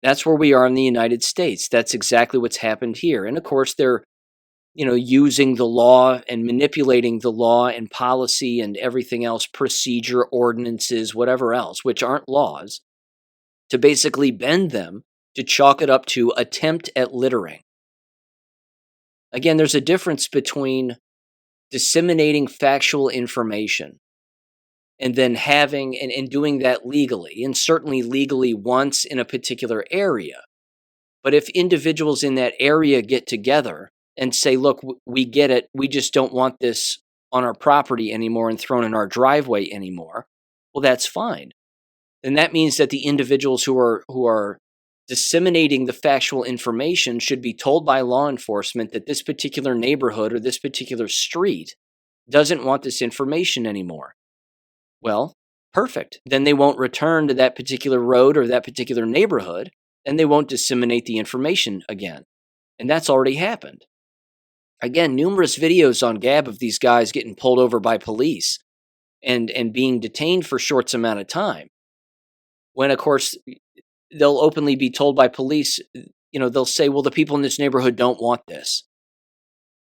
That's where we are in the United States. That's exactly what's happened here. And of course, they're using the law and manipulating the law and policy and everything else, procedure, ordinances, whatever else, which aren't laws, to basically bend them to chalk it up to attempt at littering. Again, there's a difference between disseminating factual information and then having and doing that legally, and certainly legally once in a particular area. But if individuals in that area get together and say, look, we get it, we just don't want this on our property anymore and thrown in our driveway anymore, well, that's fine. And that means that the individuals who are disseminating the factual information should be told by law enforcement that this particular neighborhood or this particular street doesn't want this information anymore. Well, perfect. Then they won't return to that particular road or that particular neighborhood, and they won't disseminate the information again. And that's already happened. Again, numerous videos on Gab of these guys getting pulled over by police and being detained for short amount of time. When, of course, they'll openly be told by police, they'll say, well, the people in this neighborhood don't want this.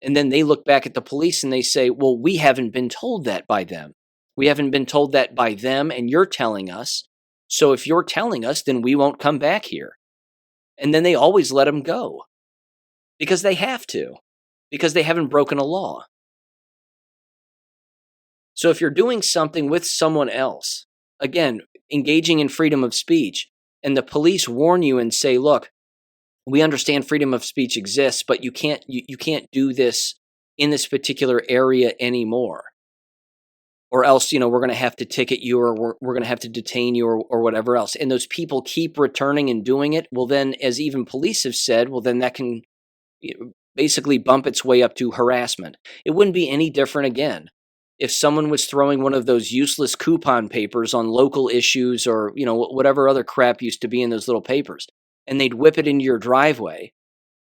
And then they look back at the police and they say, well, we haven't been told that by them. We haven't been told that by them, and you're telling us. So if you're telling us, then we won't come back here. And then they always let them go. Because they have to. Because they haven't broken a law. So if you're doing something with someone else, again, engaging in freedom of speech, and the police warn you and say, look, we understand freedom of speech exists, but you can't do this in this particular area anymore. Or else, we're going to have to ticket you, or we're going to have to detain you, or whatever else. And those people keep returning and doing it. Well, then, as even police have said, well, then that can basically bump its way up to harassment. It wouldn't be any different again if someone was throwing one of those useless coupon papers on local issues or, whatever other crap used to be in those little papers, and they'd whip it into your driveway,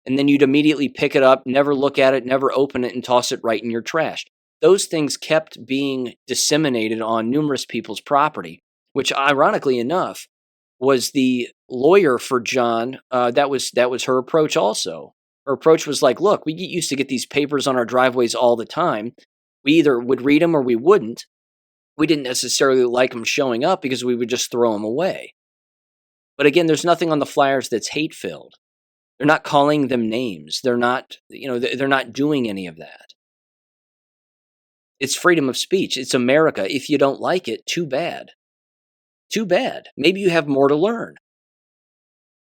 and then you'd immediately pick it up, never look at it, never open it, and toss it right in your trash. Those things kept being disseminated on numerous people's property, which ironically enough was the lawyer for John. That was her approach also. Her approach was like, look, we used to get these papers on our driveways all the time. We either would read them or we wouldn't. We didn't necessarily like them showing up because we would just throw them away. But again, there's nothing on the flyers that's hate-filled. They're not calling them names. They're not, they're not doing any of that. It's freedom of speech. It's America. If you don't like it, too bad. Too bad. Maybe you have more to learn.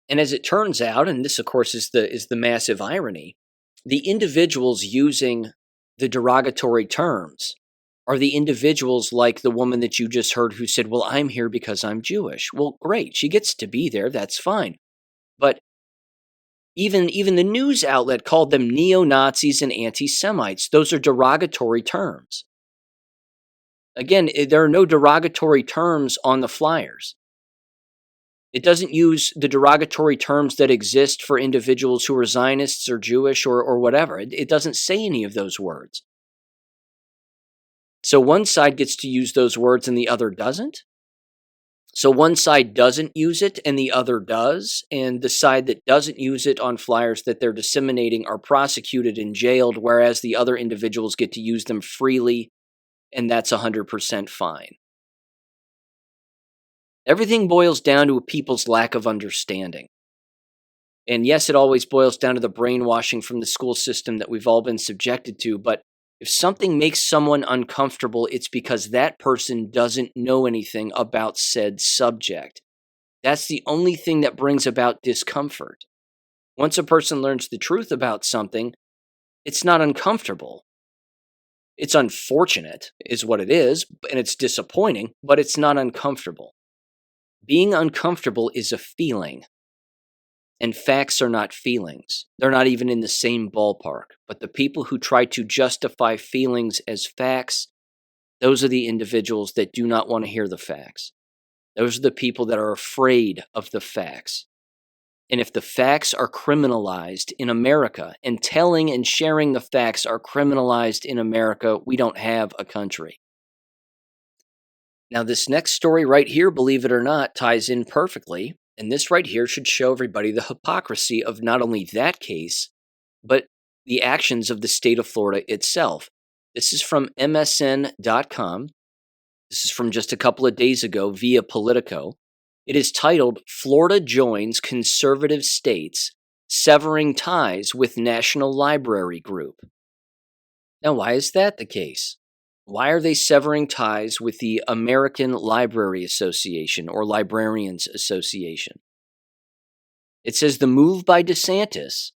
And as it turns out, and this, of course, is the massive irony, the individuals using the derogatory terms are the individuals like the woman that you just heard who said, well, I'm here because I'm Jewish. Well, great. She gets to be there. That's fine. But even the news outlet called them neo-Nazis and anti-Semites. Those are derogatory terms. Again, there are no derogatory terms on the flyers. It doesn't use the derogatory terms that exist for individuals who are Zionists or Jewish or whatever. It doesn't say any of those words. So one side gets to use those words and the other doesn't. So one side doesn't use it and the other does. And the side that doesn't use it on flyers that they're disseminating are prosecuted and jailed, whereas the other individuals get to use them freely, and that's 100% fine. Everything boils down to people's lack of understanding. And yes, it always boils down to the brainwashing from the school system that we've all been subjected to, but if something makes someone uncomfortable, it's because that person doesn't know anything about said subject. That's the only thing that brings about discomfort. Once a person learns the truth about something, it's not uncomfortable. It's unfortunate, is what it is, and it's disappointing, but it's not uncomfortable. Being uncomfortable is a feeling. And facts are not feelings. They're not even in the same ballpark. But the people who try to justify feelings as facts, those are the individuals that do not want to hear the facts. Those are the people that are afraid of the facts. And if the facts are criminalized in America, and telling and sharing the facts are criminalized in America, we don't have a country. Now, this next story right here, believe it or not, ties in perfectly. And this right here should show everybody the hypocrisy of not only that case, but the actions of the state of Florida itself. This is from MSN.com. This is from just a couple of days ago via Politico. It is titled, Florida Joins Conservative States, Severing Ties with National Library Group. Now, why is that the case? Why are they severing ties with the American Library Association or Librarians Association? It says the move by DeSantis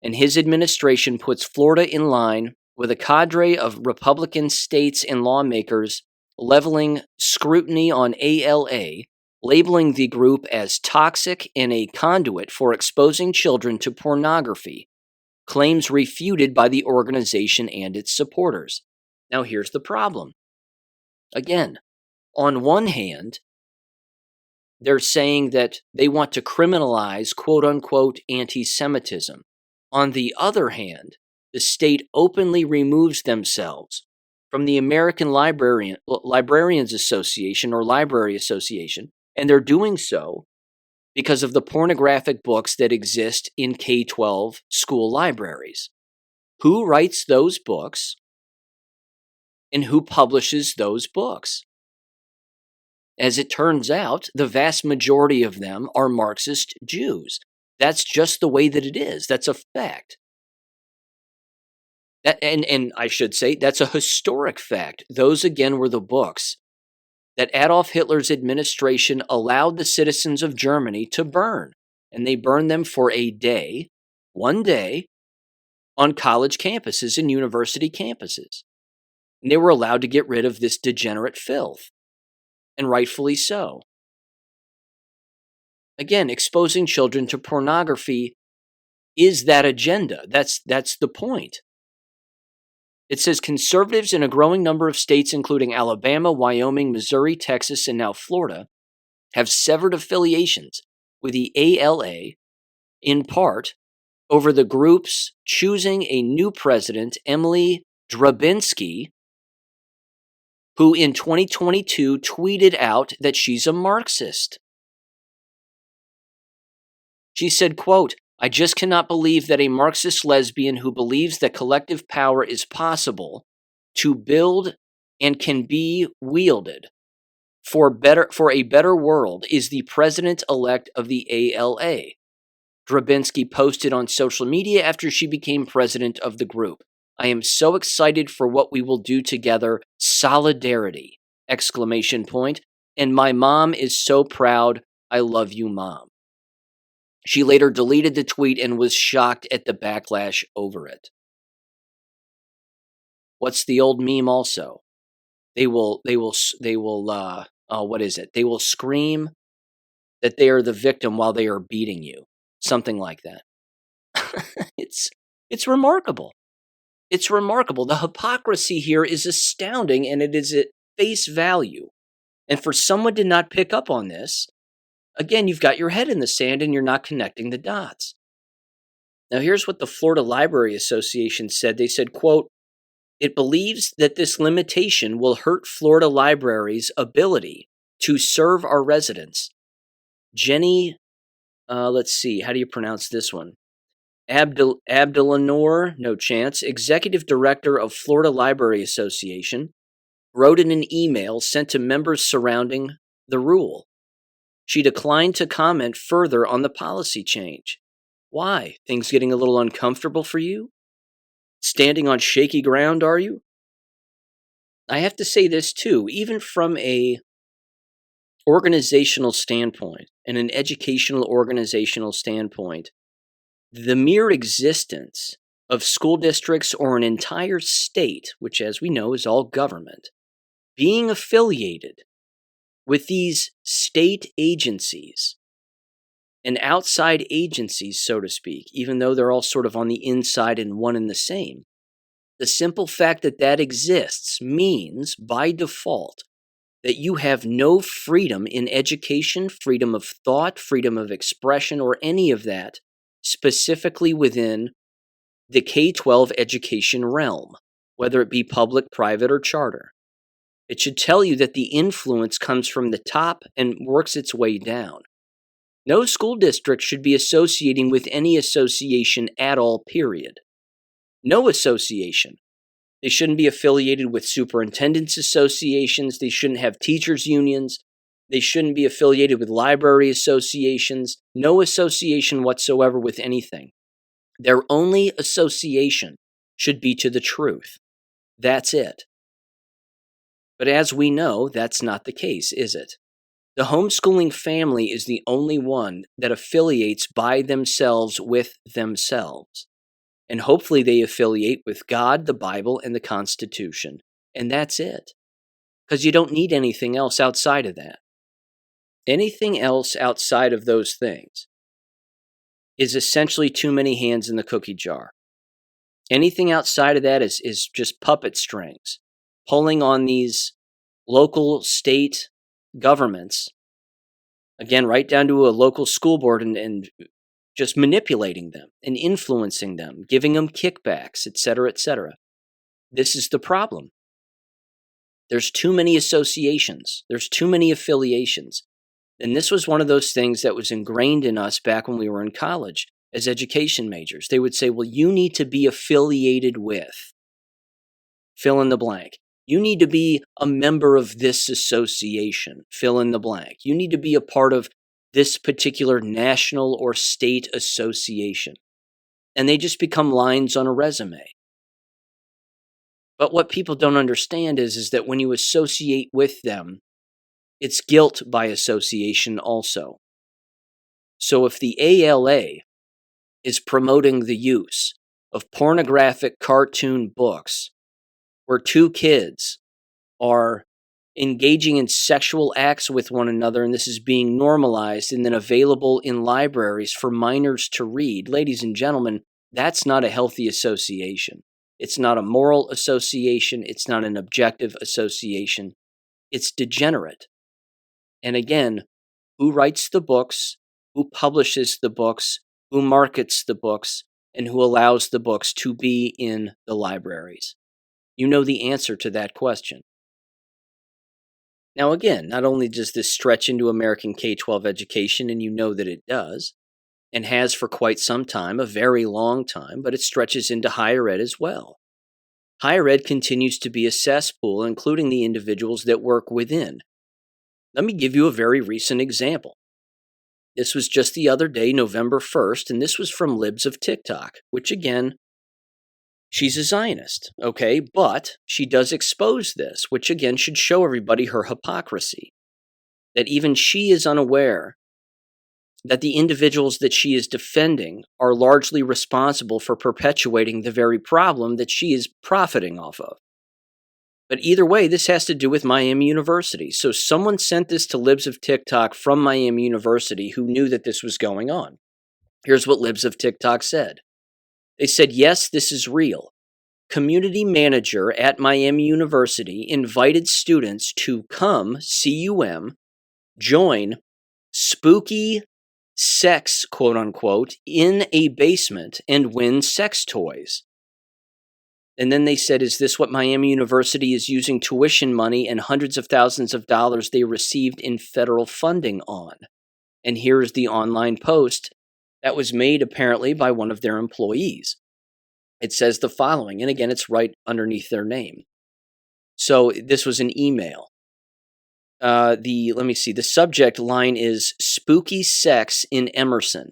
and his administration puts Florida in line with a cadre of Republican states and lawmakers leveling scrutiny on ALA, labeling the group as toxic and a conduit for exposing children to pornography, claims refuted by the organization and its supporters. Now, here's the problem. Again, on one hand, they're saying that they want to criminalize quote-unquote anti-Semitism. On the other hand, the state openly removes themselves from the American Librarians Association or Library Association, and they're doing so because of the pornographic books that exist in K-12 school libraries. Who writes those books? And who publishes those books? As it turns out, the vast majority of them are Marxist Jews. That's just the way that it is. That's a fact. And I should say, that's a historic fact. Those, again, were the books that Adolf Hitler's administration allowed the citizens of Germany to burn. And they burned them for a day, one day, on college campuses and university campuses. And they were allowed to get rid of this degenerate filth, and rightfully so. Again, exposing children to pornography is that agenda. That's the point. It says conservatives in a growing number of states, including Alabama, Wyoming, Missouri, Texas, and now Florida, have severed affiliations with the ALA, in part over the group's choosing a new president, Emily Drabinski, who in 2022 tweeted out that she's a Marxist. She said, quote, I just cannot believe that a Marxist lesbian who believes that collective power is possible to build and can be wielded for a better world is the president-elect of the ALA. Drabinski posted on social media after she became president of the group. I am so excited for what we will do together. Solidarity! ! And my mom is so proud. I love you, Mom. She later deleted the tweet and was shocked at the backlash over it. What's the old meme also? They will what is it? They will scream that they are the victim while they are beating you. Something like that. It's remarkable. It's remarkable. The hypocrisy here is astounding, and it is at face value. And for someone to not pick up on this, again, you've got your head in the sand and you're not connecting the dots. Now, here's what the Florida Library Association said. They said, quote, "It believes that this limitation will hurt Florida libraries' ability to serve our residents." Jenny, let's see, how do you pronounce this one? Abdelanor, no chance, executive director of Florida Library Association, wrote in an email sent to members surrounding the rule. She declined to comment further on the policy change. Why? Things getting a little uncomfortable for you? Standing on shaky ground, are you? I have to say this too, even from a organizational standpoint and an educational organizational standpoint, the mere existence of school districts or an entire state, which as we know is all government, being affiliated with these state agencies and outside agencies, so to speak, even though they're all sort of on the inside and one and the same, the simple fact that that exists means, by default, that you have no freedom in education, freedom of thought, freedom of expression, or any of that specifically within the K-12 education realm, whether it be public, private, or charter. It should tell you that the influence comes from the top and works its way down. No school district should be associating with any association at all, period. No association. They shouldn't be affiliated with superintendents associations. They shouldn't have teachers unions. They shouldn't be affiliated with library associations. No association whatsoever with anything. Their only association should be to the truth. That's it. But as we know, that's not the case, is it? The homeschooling family is the only one that affiliates by themselves with themselves. And hopefully they affiliate with God, the Bible, and the Constitution. And that's it. Because you don't need anything else outside of that. Anything else outside of those things is essentially too many hands in the cookie jar. Anything outside of that is just puppet strings, pulling on these local, state governments, again, right down to a local school board and just manipulating them and influencing them, giving them kickbacks, etc., etc. This is the problem. There's too many associations. There's too many affiliations. And this was one of those things that was ingrained in us back when we were in college as education majors. They would say, well, you need to be affiliated with, fill in the blank. You need to be a member of this association, fill in the blank. You need to be a part of this particular national or state association. And they just become lines on a resume. But what people don't understand is that when you associate with them, it's guilt by association also. So if the ALA is promoting the use of pornographic cartoon books where two kids are engaging in sexual acts with one another, and this is being normalized and then available in libraries for minors to read, ladies and gentlemen, that's not a healthy association. It's not a moral association. It's not an objective association. It's degenerate. And again, who writes the books, who publishes the books, who markets the books, and who allows the books to be in the libraries? You know the answer to that question. Now again, not only does this stretch into American K-12 education, and you know that it does, and has for quite some time, a very long time, but it stretches into higher ed as well. Higher ed continues to be a cesspool, including the individuals that work within. Let me give you a very recent example. This was just the other day, November 1st, and this was from Libs of TikTok, which again, she's a Zionist, okay? But she does expose this, which again should show everybody her hypocrisy. That even she is unaware that the individuals that she is defending are largely responsible for perpetuating the very problem that she is profiting off of. But either way, this has to do with Miami University. So someone sent this to Libs of TikTok from Miami University who knew that this was going on. Here's what Libs of TikTok said. They said, yes, this is real. Community manager at Miami University invited students to come, CUM, join spooky sex, quote unquote, in a basement and win sex toys. And then they said, is this what Miami University is using tuition money and hundreds of thousands of dollars they received in federal funding on? And here's the online post that was made apparently by one of their employees. It says the following, and again, it's right underneath their name. So this was an email. Let me see. The subject line is spooky sex in Emerson,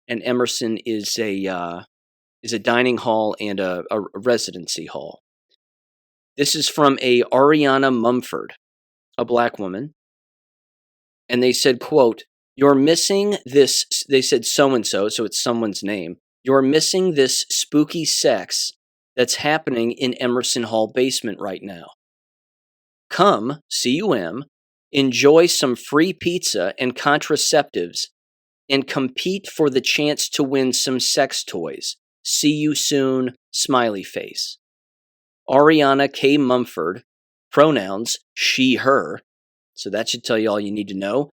and Emerson is a dining hall and a residency hall. This is from a Ariana Mumford, a black woman, and they said, quote, "You're missing this." They said so and so it's someone's name. "You're missing this spooky sex that's happening in Emerson Hall basement right now. Come, CUM, enjoy some free pizza and contraceptives, and compete for the chance to win some sex toys. See you soon, smiley face." Ariana K. Mumford, pronouns she, her, so that should tell you all you need to know.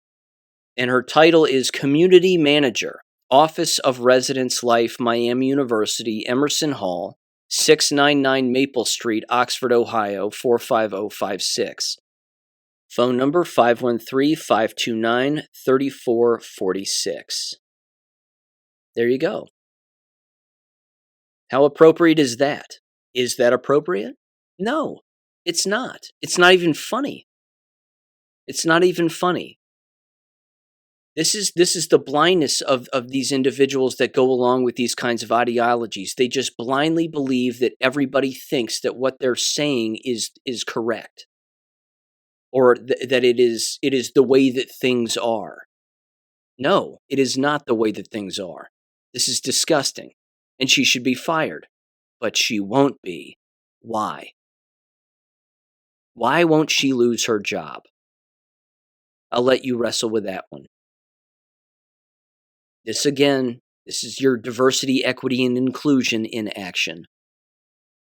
And her title is Community Manager, Office of Residence Life, Miami University, Emerson Hall, 699 Maple Street, Oxford, Ohio, 45056. Phone number 513-529-3446. There you go. How appropriate is that? Is that appropriate? No, it's not. It's not even funny. It's not even funny. This is the blindness of these individuals that go along with these kinds of ideologies. They just blindly believe that everybody thinks that what they're saying is correct, or that it is the way that things are. No, it is not the way that things are. This is disgusting, and she should be fired. But she won't be. Why? Why won't she lose her job? I'll let you wrestle with that one. This is your diversity, equity, and inclusion in action.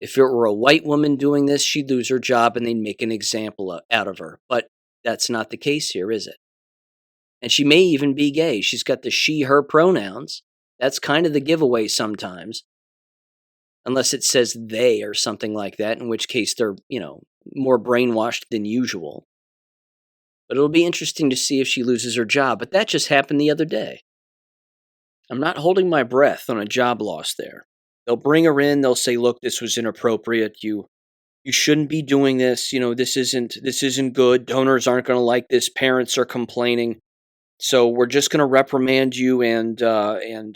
If it were a white woman doing this, she'd lose her job and they'd make an example out of her. But that's not the case here, is it? And she may even be gay. She's got the she, her pronouns. That's kind of the giveaway sometimes. Unless it says they or something like that, in which case they're, more brainwashed than usual. But it'll be interesting to see if she loses her job. But that just happened the other day. I'm not holding my breath on a job loss there. They'll bring her in. They'll say, look, this was inappropriate. You shouldn't be doing this. This isn't good. Donors aren't going to like this. Parents are complaining. So we're just going to reprimand you and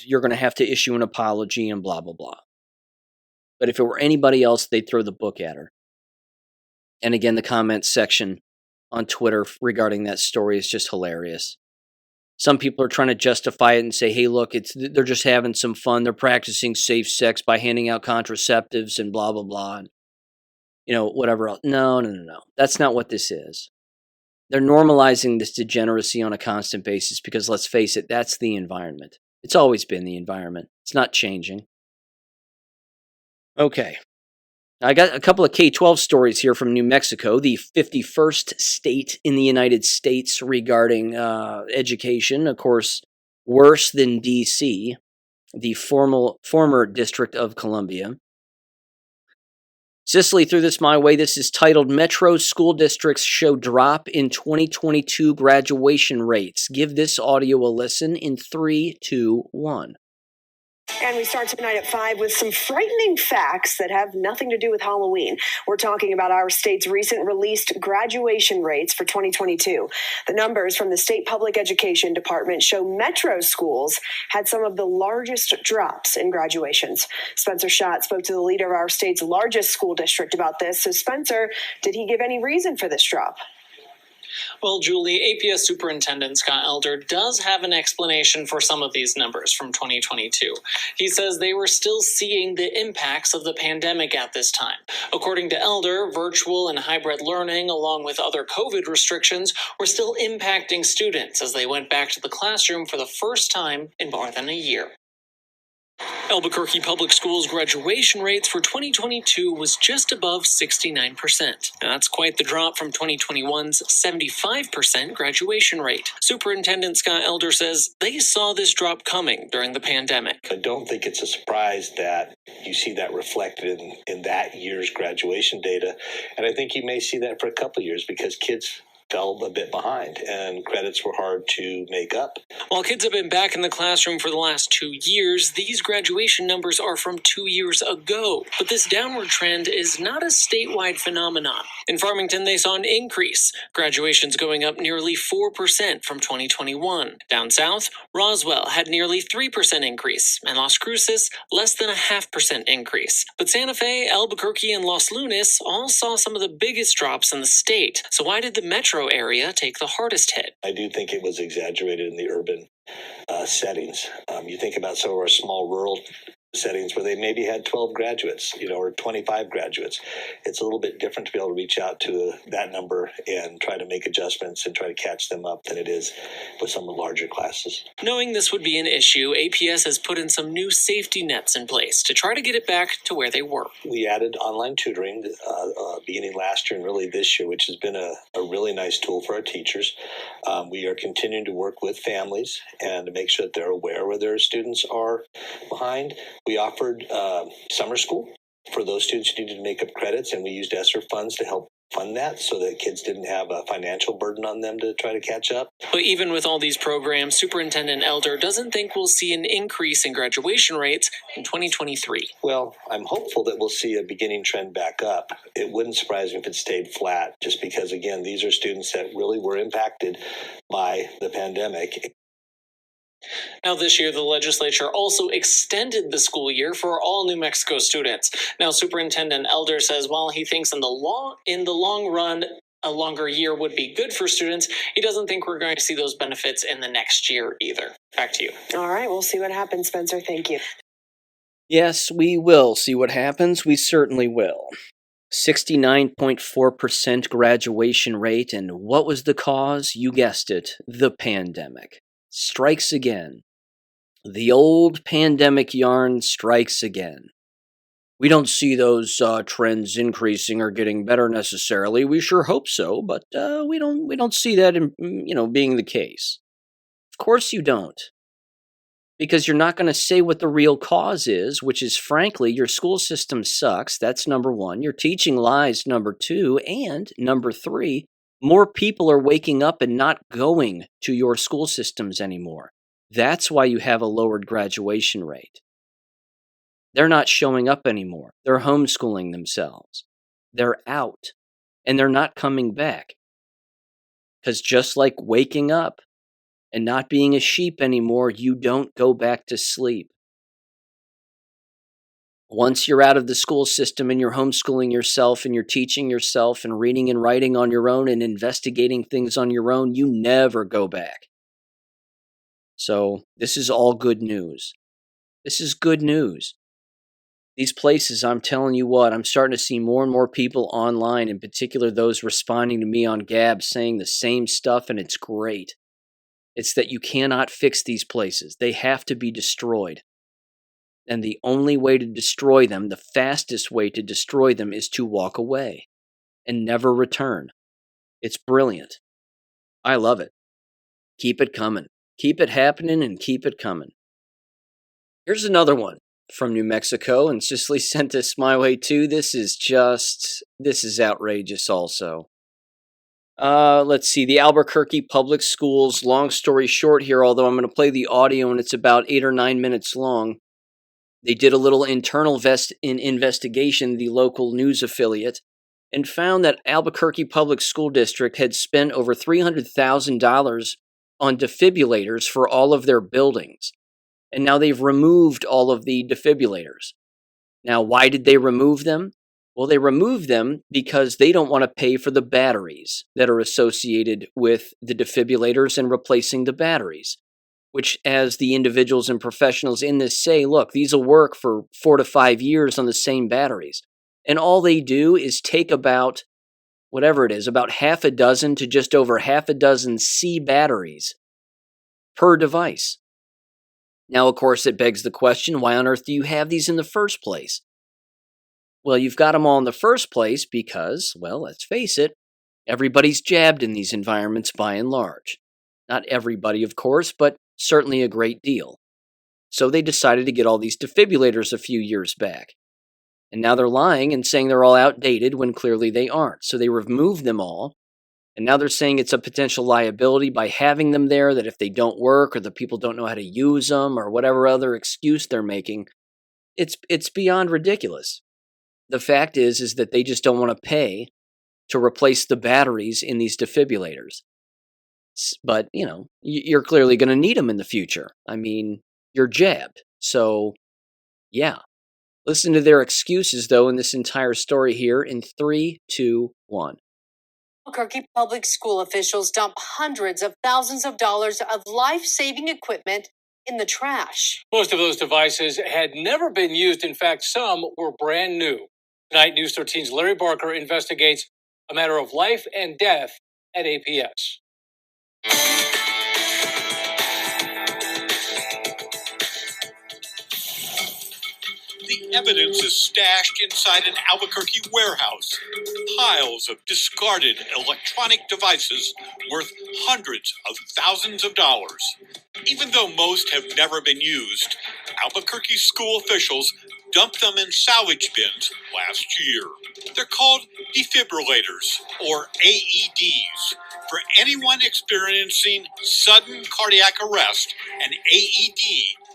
you're going to have to issue an apology and blah, blah, blah. But if it were anybody else, they'd throw the book at her. And again, the comments section on Twitter regarding that story is just hilarious. Some people are trying to justify it and say, hey, look, they're just having some fun. They're practicing safe sex by handing out contraceptives and blah, blah, blah. And, whatever else. No. That's not what this is. They're normalizing this degeneracy on a constant basis because, let's face it, that's the environment. It's always been the environment. It's not changing. Okay. I got a couple of K-12 stories here from New Mexico, the 51st state in the United States regarding education. Of course, worse than D.C., the former District of Columbia. Cicely threw this my way. This is titled, Metro School Districts Show Drop in 2022 Graduation Rates. Give this audio a listen in 3, 2, 1. And we start tonight at 5 with some frightening facts that have nothing to do with Halloween. We're talking about our state's recent released graduation rates for 2022. The numbers from the State Public Education Department show metro schools had some of the largest drops in graduations. Spencer Schott spoke to the leader of our state's largest school district about this. So, Spencer, did he give any reason for this drop? Well, Julie, APS Superintendent Scott Elder does have an explanation for some of these numbers from 2022. He says they were still seeing the impacts of the pandemic at this time. According to Elder, virtual and hybrid learning, along with other COVID restrictions, were still impacting students as they went back to the classroom for the first time in more than a year. Albuquerque Public Schools graduation rates for 2022 was just above 69%. Now, that's quite the drop from 2021's 75% graduation rate. Superintendent Scott Elder says they saw this drop coming during the pandemic. I don't think it's a surprise that you see that reflected in that year's graduation data. And I think you may see that for a couple of years because kids fell a bit behind and credits were hard to make up. While kids have been back in the classroom for the last 2 years, these graduation numbers are from 2 years ago. But this downward trend is not a statewide phenomenon. In Farmington, they saw an increase, graduations going up nearly 4% from 2021. Down south, Roswell had nearly 3% increase, and Las Cruces less than a 0.5% increase. But Santa Fe, Albuquerque, and Los Lunas all saw some of the biggest drops in the state. So why did the metro area take the hardest hit? I do think it was exaggerated in the urban settings. You think about some of our small rural settings where they maybe had 12 graduates, or 25 graduates. It's a little bit different to be able to reach out to that number and try to make adjustments and try to catch them up than it is with some of the larger classes. Knowing this would be an issue, APS has put in some new safety nets in place to try to get it back to where they were. We added online tutoring beginning last year and really this year, which has been a really nice tool for our teachers. We are continuing to work with families and to make sure that they're aware where their students are behind. We offered summer school for those students who needed to make up credits, and we used ESSER funds to help fund that so that kids didn't have a financial burden on them to try to catch up. But even with all these programs, Superintendent Elder doesn't think we'll see an increase in graduation rates in 2023. Well, I'm hopeful that we'll see a beginning trend back up. It wouldn't surprise me if it stayed flat, just because, again, these are students that really were impacted by the pandemic. Now, this year, the legislature also extended the school year for all New Mexico students. Now, Superintendent Elder says while he thinks in the long run, a longer year would be good for students, he doesn't think we're going to see those benefits in the next year either. Back to you. All right, we'll see what happens, Spencer. Thank you. Yes, we will see what happens. We certainly will. 69.4% graduation rate, and what was the cause? You guessed it, the pandemic. Strikes again. The old pandemic yarn strikes again. We don't see those trends increasing or getting better necessarily. We sure hope so, but we don't see that being the case. Of course you don't. Because you're not going to say what the real cause is, which is, frankly, your school system sucks. That's number one. Your teaching lies, number two. And number three, more people are waking up and not going to your school systems anymore. That's why you have a lowered graduation rate. They're not showing up anymore. They're homeschooling themselves. They're out. And they're not coming back. Because just like waking up and not being a sheep anymore, you don't go back to sleep. Once you're out of the school system and you're homeschooling yourself and you're teaching yourself and reading and writing on your own and investigating things on your own, you never go back. So this is all good news. This is good news. These places, I'm telling you what, I'm starting to see more and more people online, in particular those responding to me on Gab saying the same stuff, and it's great. It's that you cannot fix these places. They have to be destroyed. And the only way to destroy them, the fastest way to destroy them, is to walk away and never return. It's brilliant. I love it. Keep it coming. Keep it happening and keep it coming. Here's another one from New Mexico, and Cicely sent this my way too. This is outrageous also. Let's see, the Albuquerque Public Schools, long story short here, although I'm going to play the audio and it's about 8 or 9 minutes long. They did a little internal investigation, the local news affiliate, and found that Albuquerque Public School District had spent over $300,000 on defibrillators for all of their buildings. And now they've removed all of the defibrillators. Now, why did they remove them? Well, they remove them because they don't want to pay for the batteries that are associated with the defibrillators and replacing the batteries, which, as the individuals and professionals in this say, look, these will work for 4 to 5 years on the same batteries. And all they do is take about, whatever it is, about half a dozen to just over half a dozen C batteries per device. Now, of course, it begs the question, why on earth do you have these in the first place? Well, you've got them all in the first place because, well, let's face it, everybody's jabbed in these environments by and large. Not everybody, of course, but certainly a great deal. So they decided to get all these defibrillators a few years back. And now they're lying and saying they're all outdated when clearly they aren't. So they removed them all. And now they're saying it's a potential liability by having them there, that if they don't work or the people don't know how to use them or whatever other excuse they're making, it's beyond ridiculous. The fact is that they just don't want to pay to replace the batteries in these defibrillators. But, you're clearly going to need them in the future. I mean, you're jabbed. So, yeah. Listen to their excuses, though, in this entire story here in 3, 2, 1. Albuquerque public school officials dump hundreds of thousands of dollars of life-saving equipment in the trash. Most of those devices had never been used. In fact, some were brand new. Tonight, News 13's Larry Barker investigates a matter of life and death at APS. The evidence is stashed inside an Albuquerque warehouse. Piles of discarded electronic devices worth hundreds of thousands of dollars. Even though most have never been used, Albuquerque school officials dumped them in salvage bins last year. They're called defibrillators, or AEDs. For anyone experiencing sudden cardiac arrest, an AED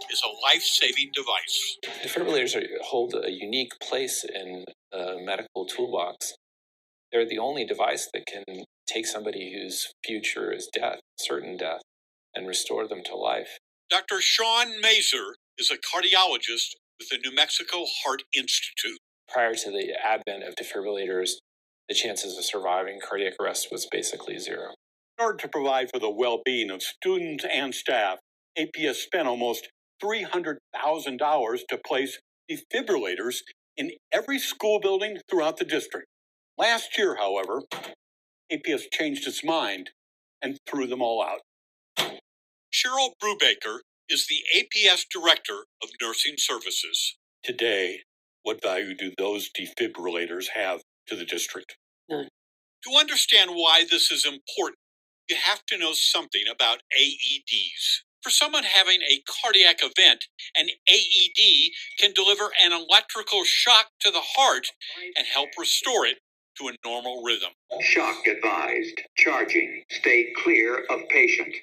is a life-saving device. Defibrillators hold a unique place in the medical toolbox. They're the only device that can take somebody whose future is death, certain death, and restore them to life. Dr. Sean Mazer is a cardiologist with the New Mexico Heart Institute. Prior to the advent of defibrillators, the chances of surviving cardiac arrest was basically zero. In order to provide for the well-being of students and staff, APS spent almost $300,000 to place defibrillators in every school building throughout the district. Last year, however, APS changed its mind and threw them all out. Cheryl Brubaker is the APS Director of Nursing Services. Today, what value do those defibrillators have to the district? None. To understand why this is important, you have to know something about AEDs. For someone having a cardiac event, an AED can deliver an electrical shock to the heart and help restore it to a normal rhythm. Shock advised. Charging. Stay clear of patient.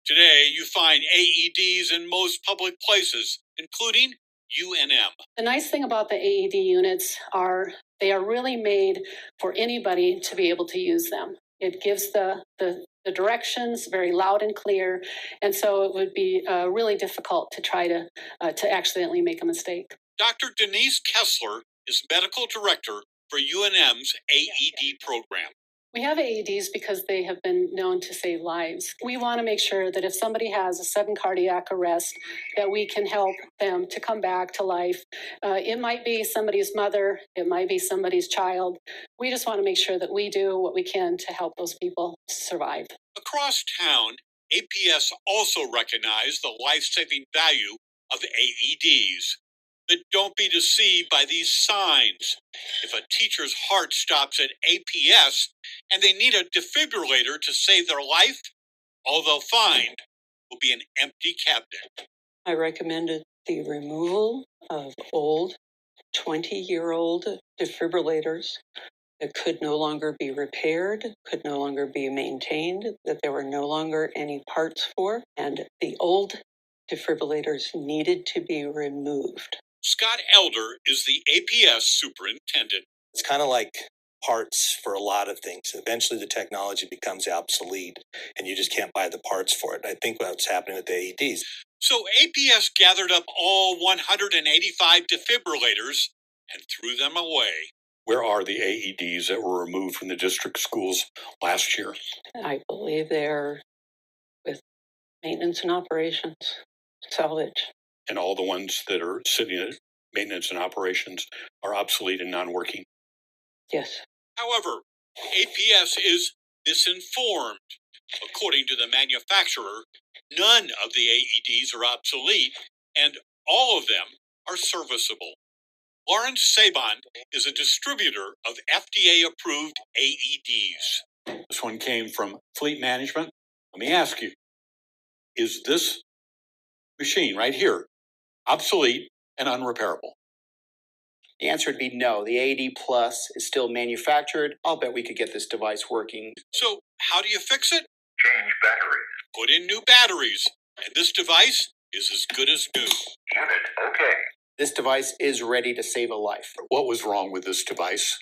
Today, you find AEDs in most public places, including UNM. The nice thing about the AED units are they are really made for anybody to be able to use them. It gives the directions very loud and clear, and so it would be really difficult to try to accidentally make a mistake. Dr. Denise Kessler is medical director for UNM's AED program. We have AEDs because they have been known to save lives. We want to make sure that if somebody has a sudden cardiac arrest, that we can help them to come back to life. It might be somebody's mother, it might be somebody's child. We just want to make sure that we do what we can to help those people survive. Across town, APS also recognized the life-saving value of AEDs. But don't be deceived by these signs. If a teacher's heart stops at APS and they need a defibrillator to save their life, all they'll find will be an empty cabinet. I recommended the removal of old 20-year-old defibrillators that could no longer be repaired, could no longer be maintained, that there were no longer any parts for, and the old defibrillators needed to be removed. Scott Elder is the APS superintendent. It's kind of like parts for a lot of things. Eventually the technology becomes obsolete and you just can't buy the parts for it. I think what's happening with the AEDs. So APS gathered up all 185 defibrillators and threw them away. Where are the AEDs that were removed from the district schools last year? I believe they're with maintenance and operations, salvage. And all the ones that are sitting at maintenance and operations are obsolete and non-working? Yes. However, APS is misinformed. According to the manufacturer, none of the AEDs are obsolete, and all of them are serviceable. Lawrence Saban is a distributor of FDA-approved AEDs. This one came from Fleet Management. Let me ask you, is this machine right here obsolete and unrepairable? The answer would be no. The AED Plus is still manufactured. I'll bet we could get this device working. So how do you fix it? Change batteries. Put in new batteries, and this device is as good as new. Unit okay. This device is ready to save a life. What was wrong with this device?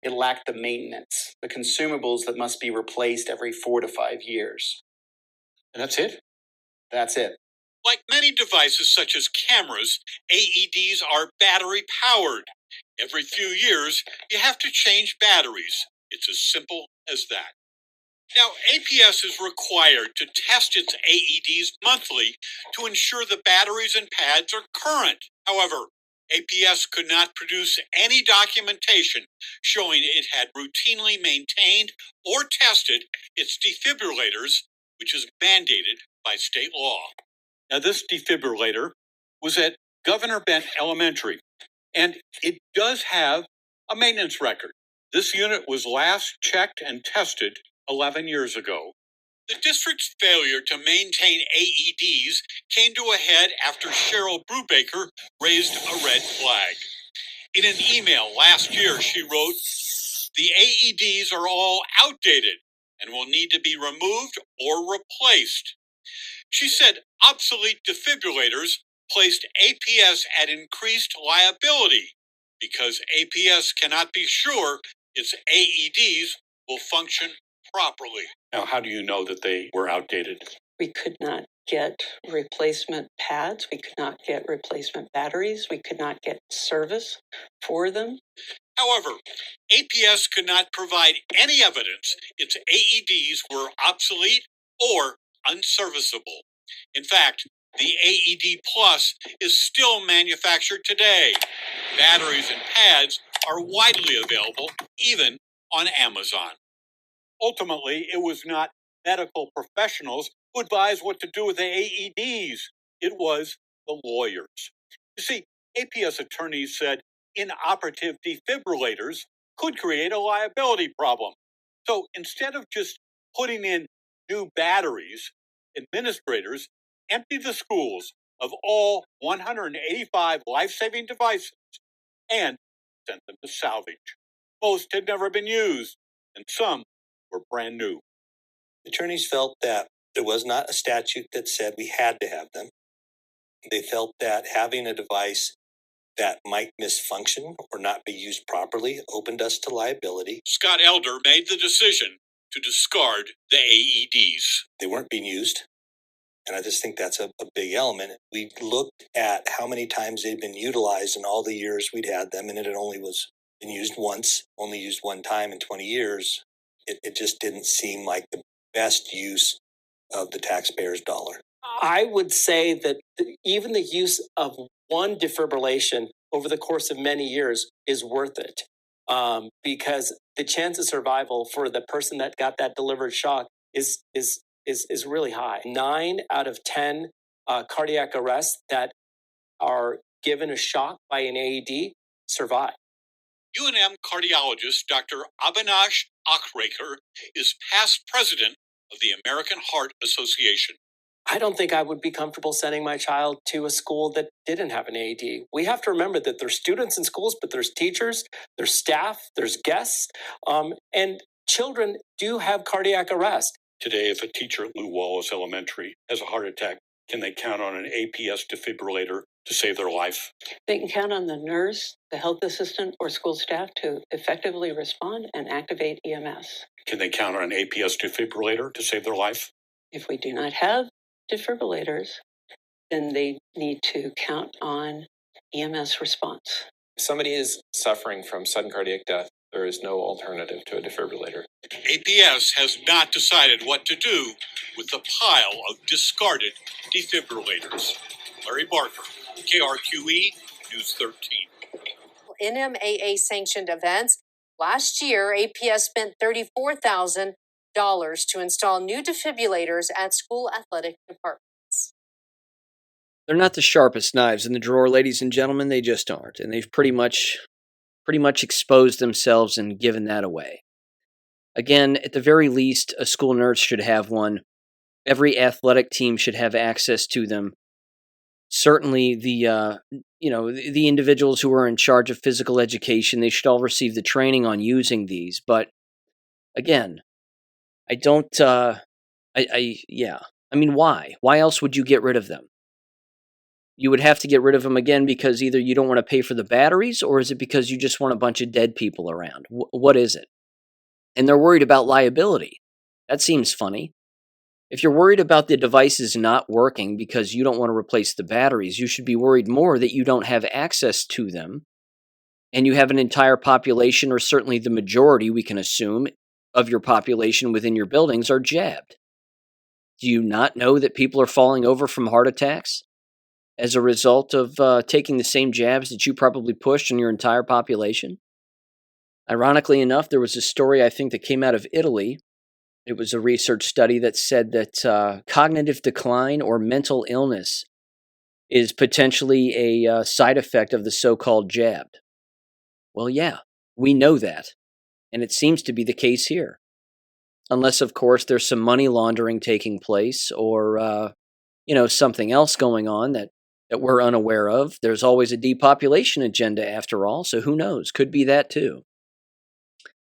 It lacked the maintenance, the consumables that must be replaced every 4 to 5 years. And that's it? That's it. Like many devices such as cameras, AEDs are battery powered. Every few years, you have to change batteries. It's as simple as that. Now, APS is required to test its AEDs monthly to ensure the batteries and pads are current. However, APS could not produce any documentation showing it had routinely maintained or tested its defibrillators, which is mandated by state law. Now, this defibrillator was at Governor Bent Elementary, and it does have a maintenance record. This unit was last checked and tested 11 years ago. The district's failure to maintain AEDs came to a head after Cheryl Brubaker raised a red flag. In an email last year, she wrote, "The AEDs are all outdated and will need to be removed or replaced." She said obsolete defibrillators placed APS at increased liability because APS cannot be sure its AEDs will function properly. Now, how do you know that they were outdated? We could not get replacement pads. We could not get replacement batteries. We could not get service for them. However, APS could not provide any evidence its AEDs were obsolete or unserviceable. In fact, the AED Plus is still manufactured today. Batteries and pads are widely available, even on Amazon. Ultimately, it was not medical professionals who advised what to do with the AEDs. It was the lawyers. You see, APS attorneys said inoperative defibrillators could create a liability problem. So instead of just putting in new batteries, administrators emptied the schools of all 185 life-saving devices and sent them to salvage. Most had never been used, and some were brand new. Attorneys felt that there was not a statute that said we had to have them. They felt that having a device that might misfunction or not be used properly opened us to liability. Scott Elder made the decision to discard the AEDs. They weren't being used, and I just think that's a big element. We looked at how many times they'd been utilized in all the years we'd had them, and it had only was been used once, only used one time in 20 years. It just didn't seem like the best use of the taxpayer's dollar. I would say that even the use of one defibrillation over the course of many years is worth it, because the chance of survival for the person that got that delivered shock is really high. 9 out of 10 cardiac arrests that are given a shock by an AED survive. UNM cardiologist Dr. Avinash Akhrekar is past president of the American Heart Association. I don't think I would be comfortable sending my child to a school that didn't have an AED. We have to remember that there's students in schools, but there's teachers, there's staff, there's guests, and children do have cardiac arrest. Today, if a teacher at Lew Wallace Elementary has a heart attack, can they count on an APS defibrillator to save their life? They can count on the nurse, the health assistant, or school staff to effectively respond and activate EMS. Can they count on an APS defibrillator to save their life? If we do not have defibrillators, then they need to count on EMS response. If somebody is suffering from sudden cardiac death, there is no alternative to a defibrillator. APS has not decided what to do with the pile of discarded defibrillators. Larry Barker, KRQE, News 13. NMAA sanctioned events. Last year, APS spent $34,000 to install new defibrillators at school athletic departments. They're not the sharpest knives in the drawer, ladies and gentlemen. They just aren't, and they've pretty much exposed themselves and given that away. Again, at the very least, a school nurse should have one. Every athletic team should have access to them. Certainly, the individuals who are in charge of physical education, they should all receive the training on using these. But again, I don't. I mean, why? Why else would you get rid of them? You would have to get rid of them again because either you don't want to pay for the batteries, or is it because you just want a bunch of dead people around? What is it? And they're worried about liability. That seems funny. If you're worried about the devices not working because you don't want to replace the batteries, you should be worried more that you don't have access to them, and you have an entire population, or certainly the majority, we can assume, of your population within your buildings are jabbed. Do you not know that people are falling over from heart attacks as a result of taking the same jabs that you probably pushed in your entire population? Ironically enough, there was a story, I think, that came out of Italy. It was a research study that said that cognitive decline or mental illness is potentially a side effect of the so-called jabbed. Well, yeah, we know that, and it seems to be the case here. Unless, of course, there's some money laundering taking place or, something else going on that we're unaware of. There's always a depopulation agenda after all, so who knows? Could be that too.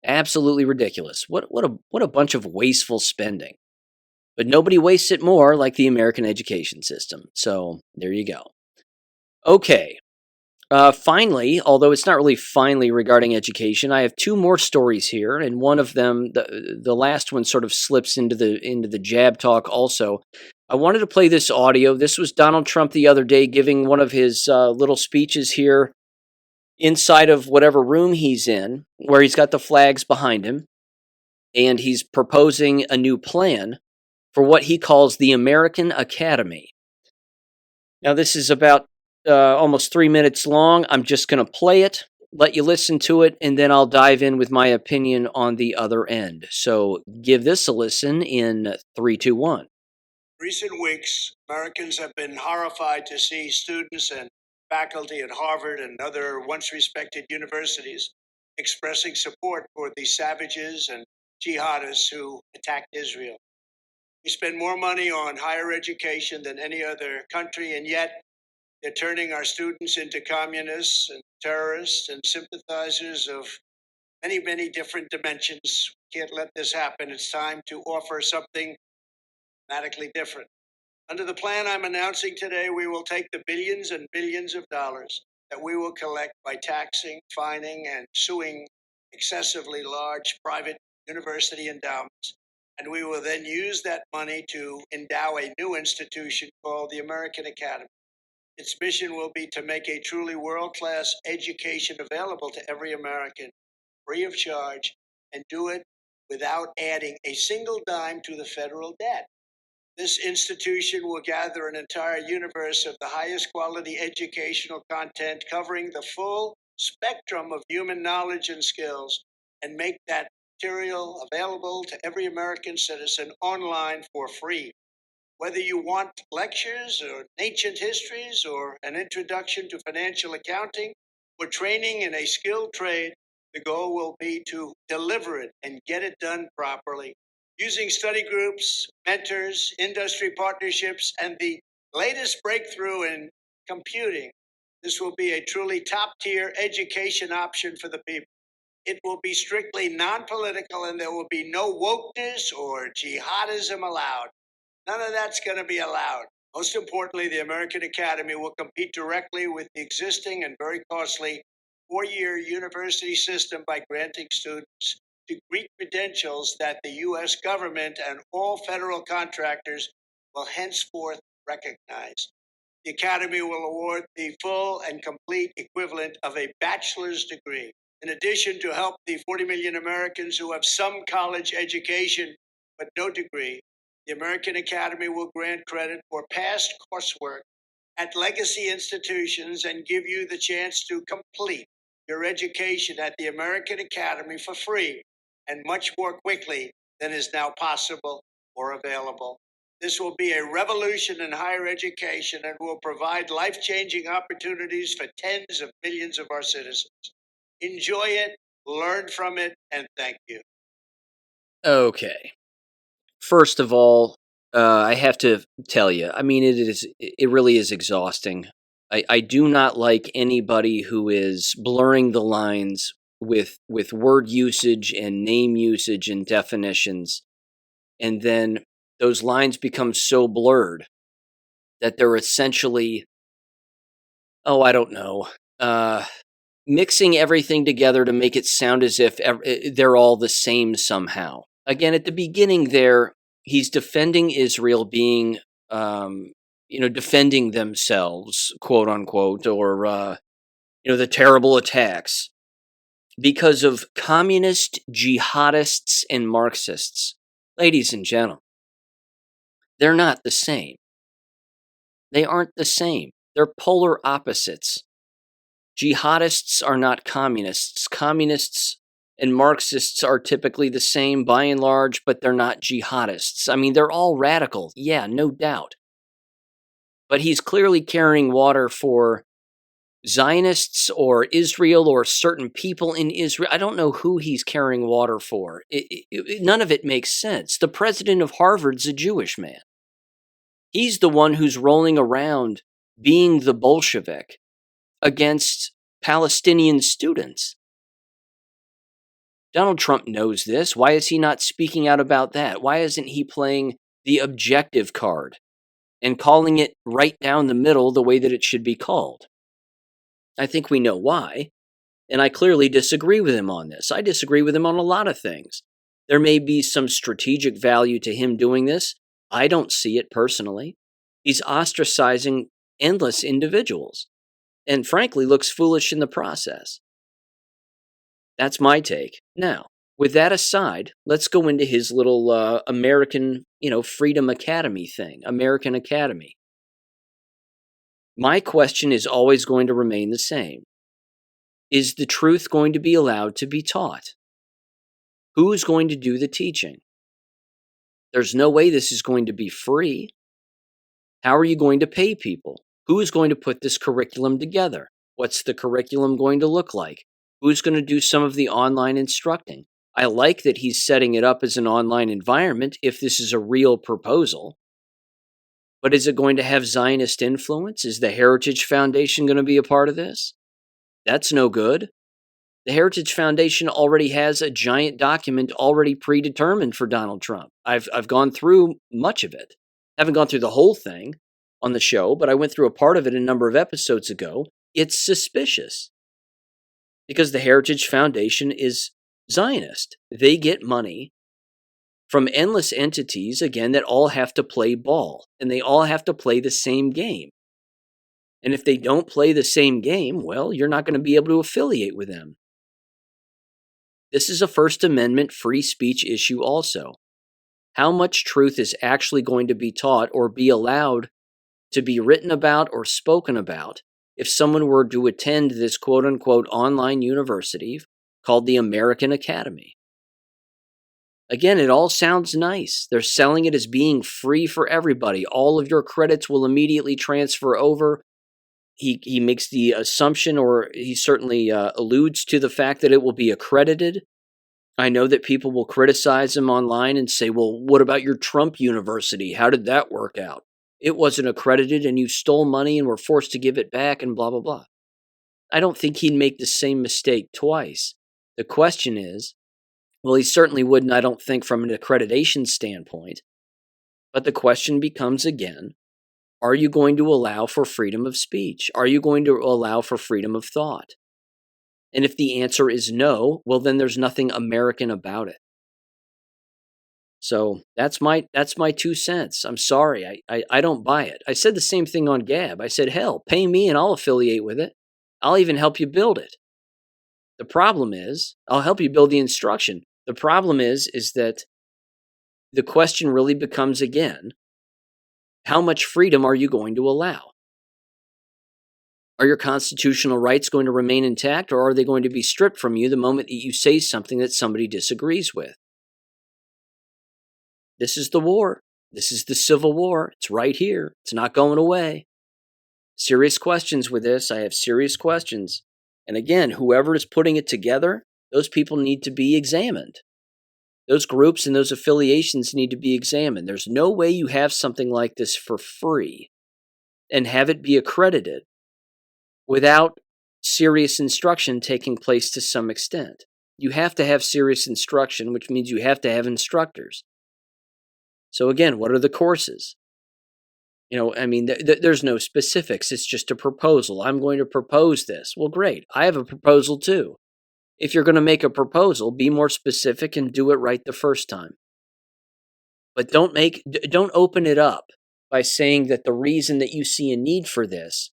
Absolutely ridiculous. What a bunch of wasteful spending. But nobody wastes it more like the American education system. So there you go. Okay. Finally, although it's not really finally regarding education, I have two more stories here, and one of them, the last one, sort of slips into the jab talk. Also, I wanted to play this audio. This was Donald Trump the other day giving one of his little speeches here inside of whatever room he's in, where he's got the flags behind him, and he's proposing a new plan for what he calls the American Academy. Now, this is about almost 3 minutes long. I'm just going to play it, let you listen to it, and then I'll dive in with my opinion on the other end. So give this a listen in 3, 2, 1. Recent weeks, Americans have been horrified to see students and faculty at Harvard and other once respected universities expressing support for the savages and jihadists who attacked Israel. We spend more money on higher education than any other country, and yet they're turning our students into communists and terrorists and sympathizers of many, many different dimensions. We can't let this happen. It's time to offer something dramatically different. Under the plan I'm announcing today, we will take the billions and billions of dollars that we will collect by taxing, fining, and suing excessively large private university endowments, and we will then use that money to endow a new institution called the American Academy. Its mission will be to make a truly world-class education available to every American, free of charge, and do it without adding a single dime to the federal debt. This institution will gather an entire universe of the highest quality educational content covering the full spectrum of human knowledge and skills, and make that material available to every American citizen online for free. Whether you want lectures or ancient histories or an introduction to financial accounting or training in a skilled trade, the goal will be to deliver it and get it done properly. Using study groups, mentors, industry partnerships, and the latest breakthrough in computing, this will be a truly top-tier education option for the people. It will be strictly non-political, and there will be no wokeness or jihadism allowed. None of that's going to be allowed. Most importantly, the American Academy will compete directly with the existing and very costly four-year university system by granting students degree credentials that the U.S. government and all federal contractors will henceforth recognize. the Academy will award the full and complete equivalent of a bachelor's degree. In addition, to help the 40 million Americans who have some college education but no degree, the American Academy will grant credit for past coursework at legacy institutions and give you the chance to complete your education at the American Academy for free and much more quickly than is now possible or available. This will be a revolution in higher education and will provide life-changing opportunities for tens of millions of our citizens. Enjoy it, learn from it, and thank you. Okay. First of all, I have to tell you, I mean, it really is exhausting. I do not like anybody who is blurring the lines with word usage and name usage and definitions, and then those lines become so blurred that they're essentially, oh, I don't know, mixing everything together to make it sound as if they're all the same somehow. Again, at the beginning there, he's defending Israel being, defending themselves, quote unquote, or, the terrible attacks because of communist jihadists and Marxists. Ladies and gentlemen, they're not the same. They aren't the same. They're polar opposites. Jihadists are not communists. Communists and Marxists are typically the same by and large, but they're not jihadists. I mean, they're all radical. Yeah, no doubt. But he's clearly carrying water for Zionists or Israel or certain people in Israel. I don't know who he's carrying water for. None of it makes sense. The president of Harvard's a Jewish man. He's the one who's rolling around being the Bolshevik against Palestinian students. Donald Trump knows this. Why is he not speaking out about that? Why isn't he playing the objective card and calling it right down the middle the way that it should be called? I think we know why, and I clearly disagree with him on this. I disagree with him on a lot of things. There may be some strategic value to him doing this. I don't see it personally. He's ostracizing endless individuals and frankly looks foolish in the process. That's my take. Now, with that aside, let's go into his little American, Freedom Academy thing, American Academy. My question is always going to remain the same. Is the truth going to be allowed to be taught? Who's going to do the teaching? There's no way this is going to be free. How are you going to pay people? Who is going to put this curriculum together? What's the curriculum going to look like? Who's going to do some of the online instructing? I like that he's setting it up as an online environment if this is a real proposal. But is it going to have Zionist influence? Is the Heritage Foundation going to be a part of this? That's no good. The Heritage Foundation already has a giant document already predetermined for Donald Trump. I've gone through much of it. I haven't gone through the whole thing on the show, but I went through a part of it a number of episodes ago. It's suspicious because the Heritage Foundation is Zionist. They get money from endless entities, again, that all have to play ball, and they all have to play the same game. And if they don't play the same game, well, you're not going to be able to affiliate with them. This is a First Amendment free speech issue also. How much truth is actually going to be taught or be allowed to be written about or spoken about if someone were to attend this quote-unquote online university called the American Academy? Again, it all sounds nice. They're selling it as being free for everybody. All of your credits will immediately transfer over. He makes the assumption, or he certainly alludes to the fact that it will be accredited. I know that people will criticize him online and say, well, what about your Trump University? How did that work out? It wasn't accredited and you stole money and were forced to give it back and blah, blah, blah. I don't think he'd make the same mistake twice. The question is, well, he certainly wouldn't, I don't think, from an accreditation standpoint. But the question becomes again, are you going to allow for freedom of speech? Are you going to allow for freedom of thought? And if the answer is no, well, then there's nothing American about it. So that's my 2 cents. I'm sorry. I don't buy it. I said the same thing on Gab. I said, hell, pay me and I'll affiliate with it. I'll even help you build it. The problem is, I'll help you build the instruction. The problem is that the question really becomes again, how much freedom are you going to allow? Are your constitutional rights going to remain intact, or are they going to be stripped from you the moment that you say something that somebody disagrees with? This is the war. This is the Civil War. It's right here. It's not going away. Serious questions with this. I have serious questions. And again, whoever is putting it together, those people need to be examined. Those groups and those affiliations need to be examined. There's no way you have something like this for free and have it be accredited without serious instruction taking place to some extent. You have to have serious instruction, which means you have to have instructors. So again, what are the courses? There's no specifics. It's just a proposal. I'm going to propose this. Well, great. I have a proposal too. If you're going to make a proposal, be more specific and do it right the first time. But don't open it up by saying that the reason that you see a need for this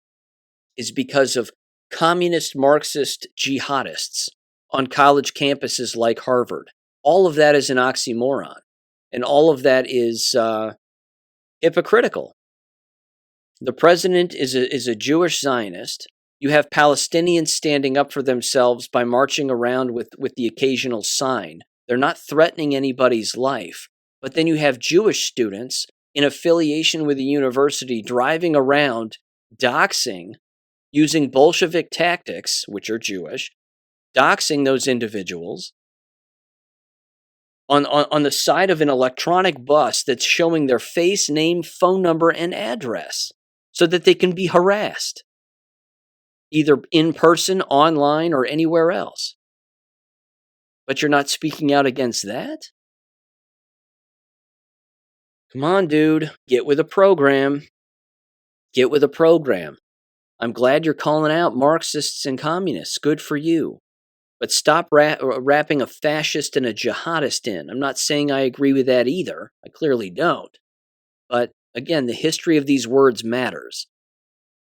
is because of communist Marxist jihadists on college campuses like Harvard. All of that is an oxymoron, and all of that is hypocritical. The president is a Jewish Zionist. You have Palestinians standing up for themselves by marching around with the occasional sign. They're not threatening anybody's life. But then you have Jewish students in affiliation with the university driving around, doxing, using Bolshevik tactics, which are Jewish, doxing those individuals on the side of an electronic bus that's showing their face, name, phone number, and address so that they can be harassed, either in person, online, or anywhere else. But you're not speaking out against that? Come on, dude. Get with a program. Get with a program. I'm glad you're calling out Marxists and communists. Good for you. But stop wrapping a fascist and a jihadist in. I'm not saying I agree with that either. I clearly don't. But again, the history of these words matters.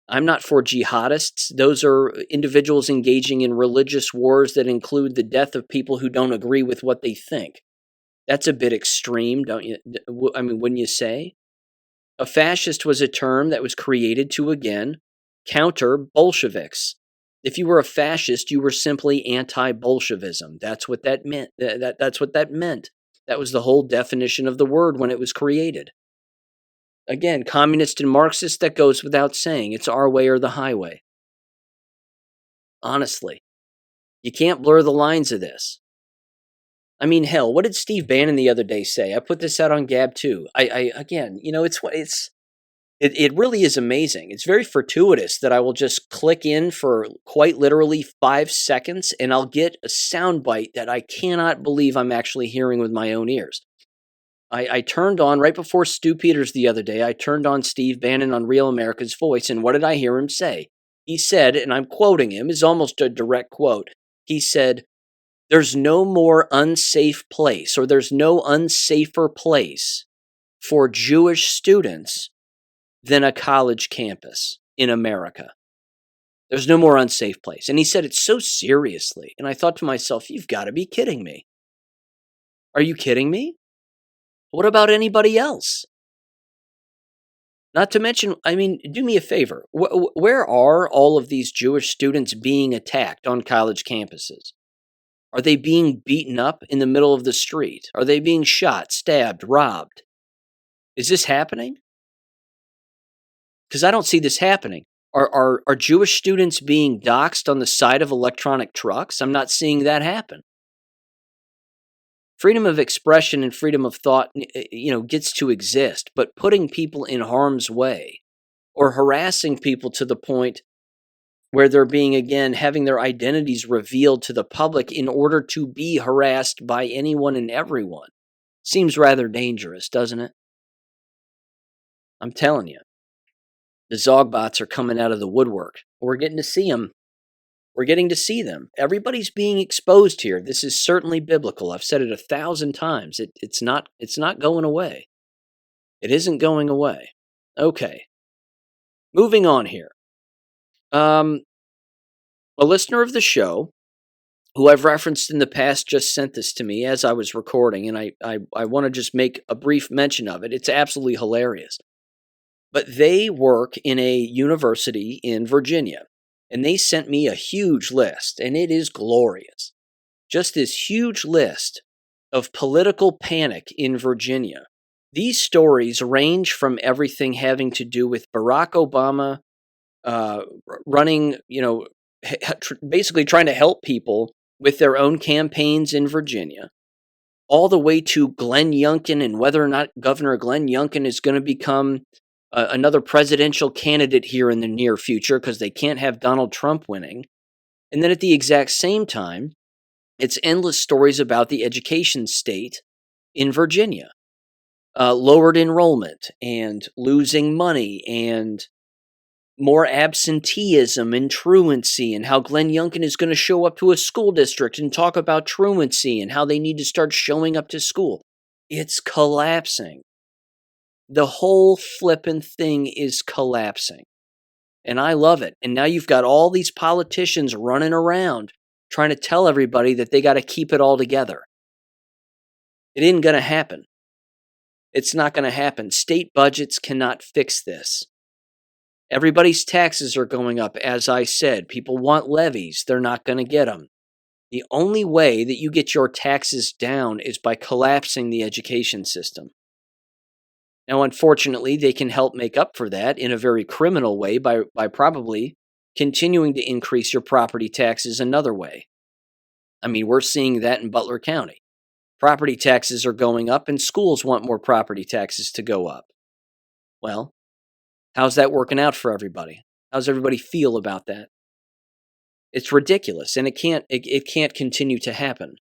I'm not for jihadists. Those are individuals engaging in religious wars that include the death of people who don't agree with what they think. That's a bit extreme, don't you? I mean, wouldn't you say? A fascist was a term that was created to, again, counter Bolsheviks. If you were a fascist, you were simply anti-Bolshevism. That's what that meant. That's what that meant. That was the whole definition of the word when it was created. Again, communist and Marxist, that goes without saying. It's our way or the highway. Honestly. You can't blur the lines of this. I mean, hell, what did Steve Bannon the other day say? I put this out on Gab too. Again, it really is amazing. It's very fortuitous that I will just click in for quite literally 5 seconds and I'll get a soundbite that I cannot believe I'm actually hearing with my own ears. I turned on, right before Stu Peters the other day, I turned on Steve Bannon on Real America's Voice, and what did I hear him say? He said, and I'm quoting him, it's almost a direct quote, he said, "There's no more unsafe place, or there's no unsafer place for Jewish students than a college campus in America. There's no more unsafe place." And he said it so seriously. And I thought to myself, you've got to be kidding me. Are you kidding me? What about anybody else? Not to mention, I mean, do me a favor. Where are all of these Jewish students being attacked on college campuses? Are they being beaten up in the middle of the street? Are they being shot, stabbed, robbed? Is this happening? Because I don't see this happening. Are Jewish students being doxxed on the side of electronic trucks? I'm not seeing that happen. Freedom of expression and freedom of thought, gets to exist, but putting people in harm's way or harassing people to the point where they're being, again, having their identities revealed to the public in order to be harassed by anyone and everyone seems rather dangerous, doesn't it? I'm telling you. The Zogbots are coming out of the woodwork. We're getting to see them. We're getting to see them. Everybody's being exposed here. This is certainly biblical. I've said it 1,000 times. It's not going away. It isn't going away. Okay. Moving on here. A listener of the show, who I've referenced in the past, just sent this to me as I was recording, and I want to just make a brief mention of it. It's absolutely hilarious. But they work in a university in Virginia, and they sent me a huge list, and it is glorious. Just this huge list of political panic in Virginia. These stories range from everything having to do with Barack Obama running, basically trying to help people with their own campaigns in Virginia, all the way to Glenn Youngkin and whether or not Governor Glenn Youngkin is going to become another presidential candidate here in the near future because they can't have Donald Trump winning. And then at the exact same time, it's endless stories about the education state in Virginia. Lowered enrollment and losing money and more absenteeism and truancy, and how Glenn Youngkin is going to show up to a school district and talk about truancy and how they need to start showing up to school. It's collapsing. The whole flippin' thing is collapsing. And I love it. And now you've got all these politicians running around trying to tell everybody that they got to keep it all together. It isn't going to happen. It's not going to happen. State budgets cannot fix this. Everybody's taxes are going up, as I said. People want levies. They're not going to get them. The only way that you get your taxes down is by collapsing the education system. Now, unfortunately, they can help make up for that in a very criminal way by probably continuing to increase your property taxes another way. I mean, we're seeing that in Butler County. Property taxes are going up, and schools want more property taxes to go up. Well, how's that working out for everybody? How's everybody feel about that? It's ridiculous, and it can't continue to happen.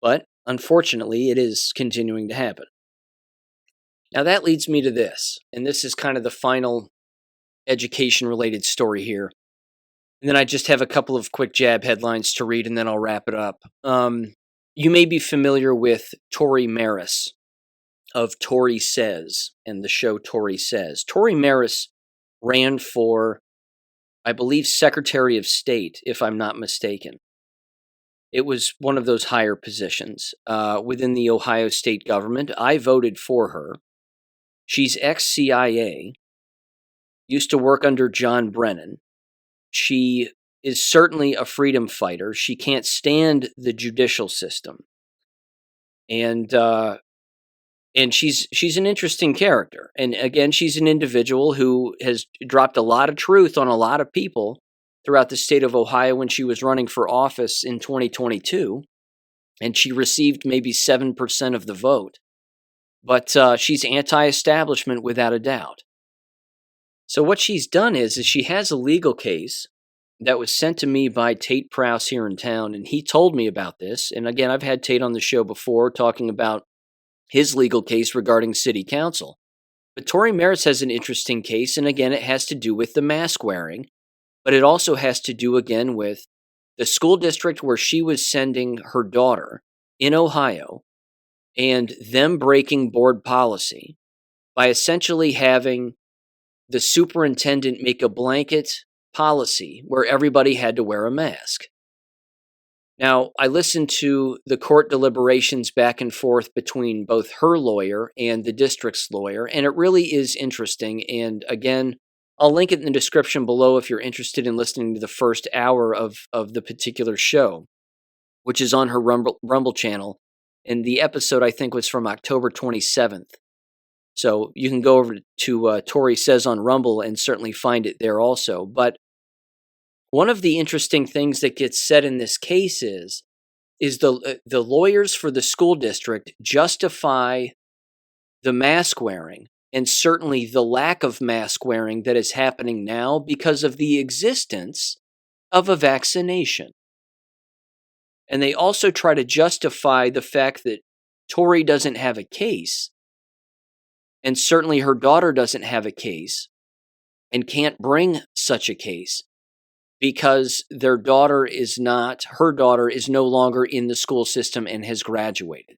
But unfortunately, it is continuing to happen. Now that leads me to this, and this is kind of the final education-related story here. And then I just have a couple of quick jab headlines to read, and then I'll wrap it up. You may be familiar with Tori Maris of Tori Says and the show Tori Says. Tori Maris ran for, I believe, Secretary of State, if I'm not mistaken. It was one of those higher positions within the Ohio state government. I voted for her. She's ex-CIA, used to work under John Brennan. She is certainly a freedom fighter. She can't stand the judicial system. And she's an interesting character. And again, she's an individual who has dropped a lot of truth on a lot of people throughout the state of Ohio when she was running for office in 2022. And she received maybe 7% of the vote. But she's anti-establishment without a doubt. So what she's done is she has a legal case that was sent to me by Tate Prowse here in town, and he told me about this. And again, I've had Tate on the show before talking about his legal case regarding city council. But Tori Maris has an interesting case, and again, it has to do with the mask wearing, but it also has to do again with the school district where she was sending her daughter in Ohio and them breaking board policy by essentially having the superintendent make a blanket policy where everybody had to wear a mask. Now, I listened to the court deliberations back and forth between both her lawyer and the district's lawyer, and it really is interesting. And again, I'll link it in the description below if you're interested in listening to the first hour of the particular show, which is on her Rumble channel. And the episode, I think, was from October 27th. So you can go over to Tori Says on Rumble and certainly find it there also. But one of the interesting things that gets said in this case is the lawyers for the school district justify the mask wearing and certainly the lack of mask wearing that is happening now because of the existence of a vaccination. And they also try to justify the fact that Tori doesn't have a case, and certainly her daughter doesn't have a case, and can't bring such a case, because her daughter is no longer in the school system and has graduated.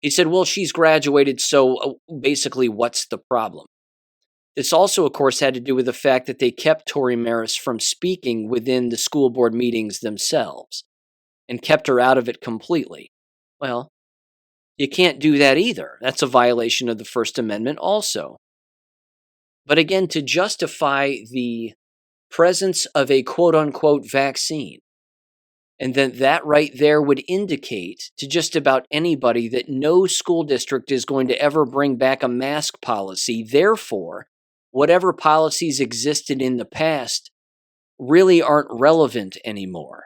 He said, well, she's graduated, so basically, what's the problem? This also, of course, had to do with the fact that they kept Tori Maris from speaking within the school board meetings themselves and kept her out of it completely. Well, you can't do that either. That's a violation of the First Amendment also. But again, to justify the presence of a quote-unquote vaccine, and then that right there would indicate to just about anybody that no school district is going to ever bring back a mask policy. Therefore, whatever policies existed in the past really aren't relevant anymore.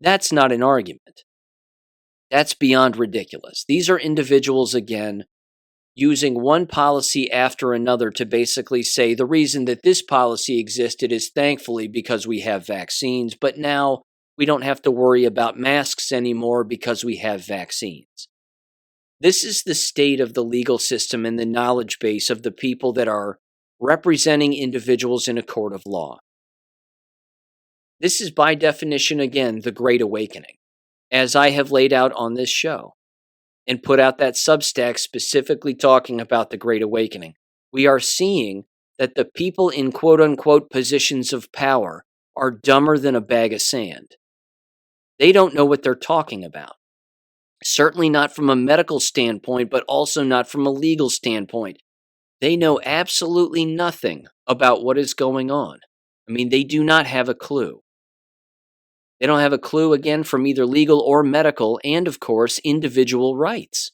That's not an argument. That's beyond ridiculous. These are individuals, again, using one policy after another to basically say the reason that this policy existed is thankfully because we have vaccines, but now we don't have to worry about masks anymore because we have vaccines. This is the state of the legal system and the knowledge base of the people that are representing individuals in a court of law. This is by definition, again, the Great Awakening, as I have laid out on this show and put out that Substack specifically talking about the Great Awakening. We are seeing that the people in quote-unquote positions of power are dumber than a bag of sand. They don't know what they're talking about. Certainly not from a medical standpoint, but also not from a legal standpoint. They know absolutely nothing about what is going on. I mean, they do not have a clue. They don't have a clue, again, from either legal or medical, and of course, individual rights.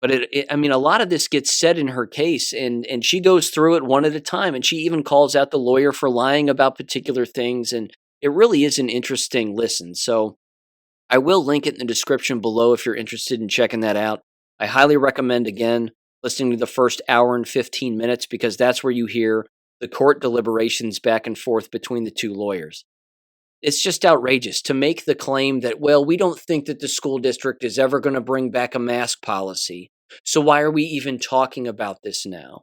But a lot of this gets said in her case, and she goes through it one at a time, and she even calls out the lawyer for lying about particular things, and it really is an interesting listen. So I will link it in the description below if you're interested in checking that out. I highly recommend, again, listening to the first hour and 15 minutes, because that's where you hear the court deliberations back and forth between the two lawyers. It's just outrageous to make the claim that, well, we don't think that the school district is ever going to bring back a mask policy, so why are we even talking about this now?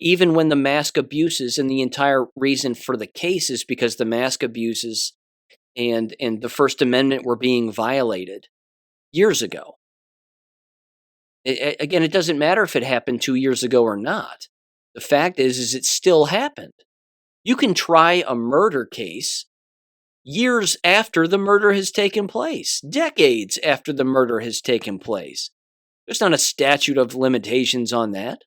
Even when the mask abuses, and the entire reason for the case is because the mask abuses and the First Amendment were being violated years ago. Again, it doesn't matter if it happened 2 years ago or not. The fact is it still happened. You can try a murder case years after the murder has taken place, decades after the murder has taken place. There's not a statute of limitations on that.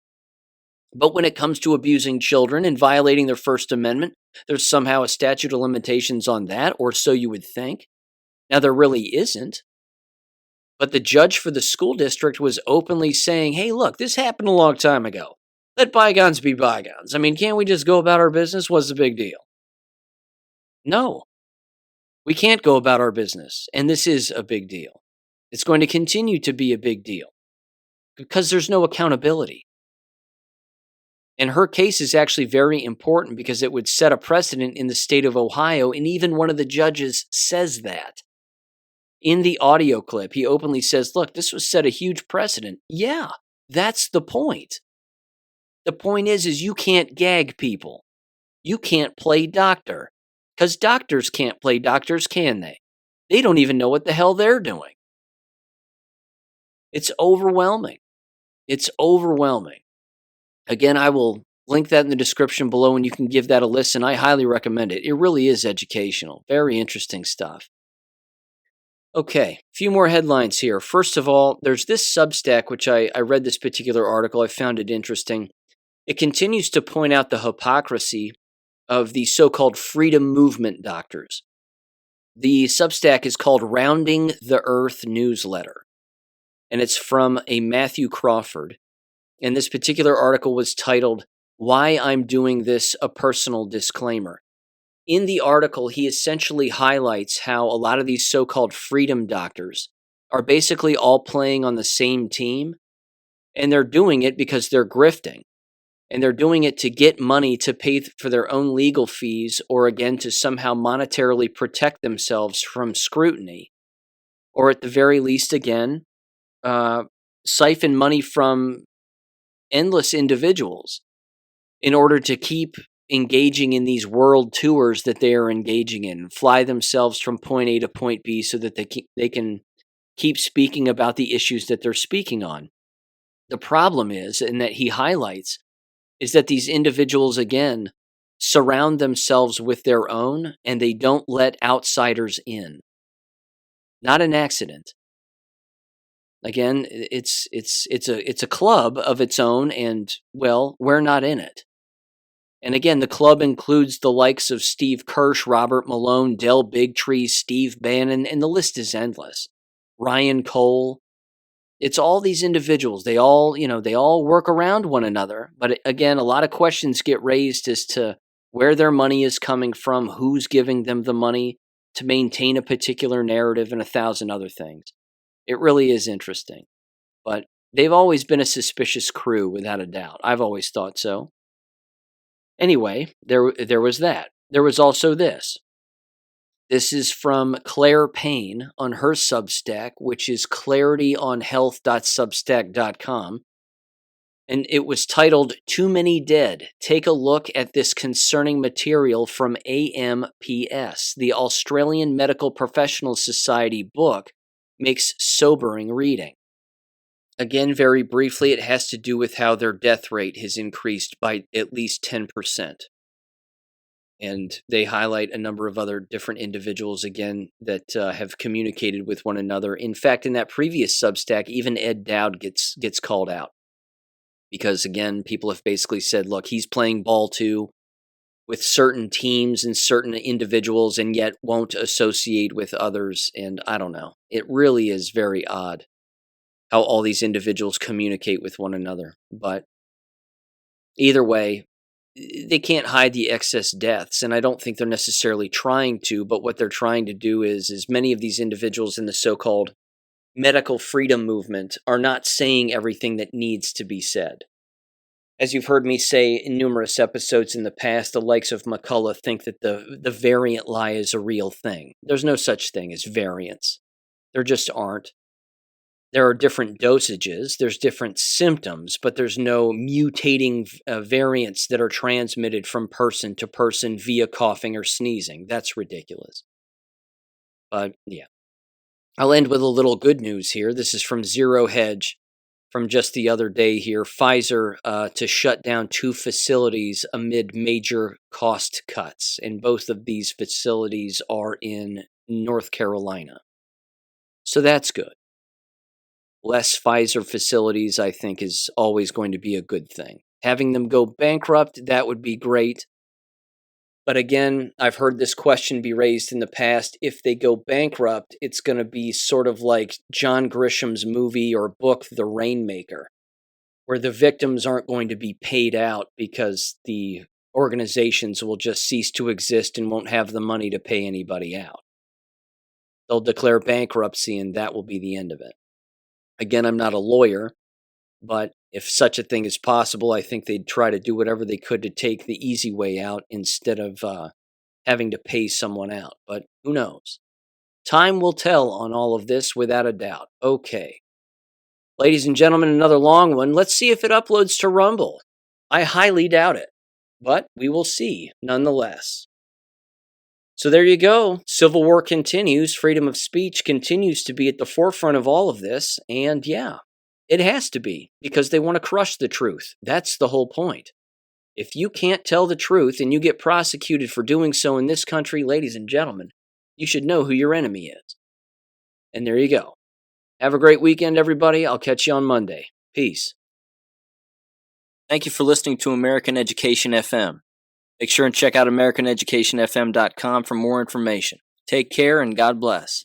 But when it comes to abusing children and violating their First Amendment, there's somehow a statute of limitations on that, or so you would think. Now, there really isn't. But the judge for the school district was openly saying, hey, look, this happened a long time ago. Let bygones be bygones. I mean, can't we just go about our business? What's the big deal? No. We can't go about our business, and this is a big deal. It's going to continue to be a big deal because there's no accountability. And her case is actually very important because it would set a precedent in the state of Ohio, and even one of the judges says that. In the audio clip, he openly says, look, this was set a huge precedent. Yeah, that's the point. The point is you can't gag people. You can't play doctor. Because doctors can't play doctors, can they? They don't even know what the hell they're doing. It's overwhelming. It's overwhelming. Again, I will link that in the description below, and you can give that a listen. I highly recommend it. It really is educational. Very interesting stuff. Okay, a few more headlines here. First of all, there's this Substack, which I read this particular article. I found it interesting. It continues to point out the hypocrisy of the so-called freedom movement doctors. The Substack is called Rounding the Earth Newsletter, and it's from a Matthew Crawford. And this particular article was titled, Why I'm Doing This, a Personal Disclaimer. In the article, he essentially highlights how a lot of these so-called freedom doctors are basically all playing on the same team, and they're doing it because they're grifting. And they're doing it to get money to pay for their own legal fees, or again, to somehow monetarily protect themselves from scrutiny. Or at the very least, again, siphon money from endless individuals in order to keep engaging in these world tours that they are engaging in, fly themselves from point A to point B so that they can keep speaking about the issues that they're speaking on. The problem is, and that he highlights, is that these individuals, again, surround themselves with their own, and they don't let outsiders in. Not an accident. Again, it's a club of its own, and, well, we're not in it. And again, the club includes the likes of Steve Kirsch, Robert Malone, Del Bigtree, Steve Bannon, and the list is endless. Ryan Cole. It's all these individuals. They all work around one another. But again, a lot of questions get raised as to where their money is coming from, who's giving them the money to maintain a particular narrative, and 1,000 other things. It really is interesting. But they've always been a suspicious crew, without a doubt. I've always thought so. Anyway, there was that. There was also this. This is from Claire Payne on her Substack, which is clarityonhealth.substack.com. And it was titled, Too Many Dead. Take a look at this concerning material from AMPS. The Australian Medical Professionals Society book makes sobering reading. Again, very briefly, it has to do with how their death rate has increased by at least 10%. And they highlight a number of other different individuals, again, that have communicated with one another. In fact, in that previous Substack, even Ed Dowd gets called out. Because, again, people have basically said, look, he's playing ball too with certain teams and certain individuals, and yet won't associate with others. And I don't know. It really is very odd how all these individuals communicate with one another. But either way, they can't hide the excess deaths, and I don't think they're necessarily trying to, but what they're trying to do is many of these individuals in the so-called medical freedom movement are not saying everything that needs to be said. As you've heard me say in numerous episodes in the past, the likes of McCullough think that the variant lie is a real thing. There's no such thing as variants. There just aren't. There are different dosages, there's different symptoms, but there's no mutating variants that are transmitted from person to person via coughing or sneezing. That's ridiculous. But yeah. I'll end with a little good news here. This is from Zero Hedge from just the other day here. Pfizer to shut down 2 facilities amid major cost cuts. And both of these facilities are in North Carolina. So that's good. Less Pfizer facilities, I think, is always going to be a good thing. Having them go bankrupt, that would be great. But again, I've heard this question be raised in the past. If they go bankrupt, it's going to be sort of like John Grisham's movie or book, The Rainmaker, where the victims aren't going to be paid out because the organizations will just cease to exist and won't have the money to pay anybody out. They'll declare bankruptcy, and that will be the end of it. Again, I'm not a lawyer, but if such a thing is possible, I think they'd try to do whatever they could to take the easy way out instead of having to pay someone out. But who knows? Time will tell on all of this without a doubt. Okay. Ladies and gentlemen, another long one. Let's see if it uploads to Rumble. I highly doubt it, but we will see nonetheless. So there you go. Civil war continues. Freedom of speech continues to be at the forefront of all of this. And yeah, it has to be because they want to crush the truth. That's the whole point. If you can't tell the truth and you get prosecuted for doing so in this country, ladies and gentlemen, you should know who your enemy is. And there you go. Have a great weekend, everybody. I'll catch you on Monday. Peace. Thank you for listening to American Education FM. Make sure and check out AmericanEducationFM.com for more information. Take care and God bless.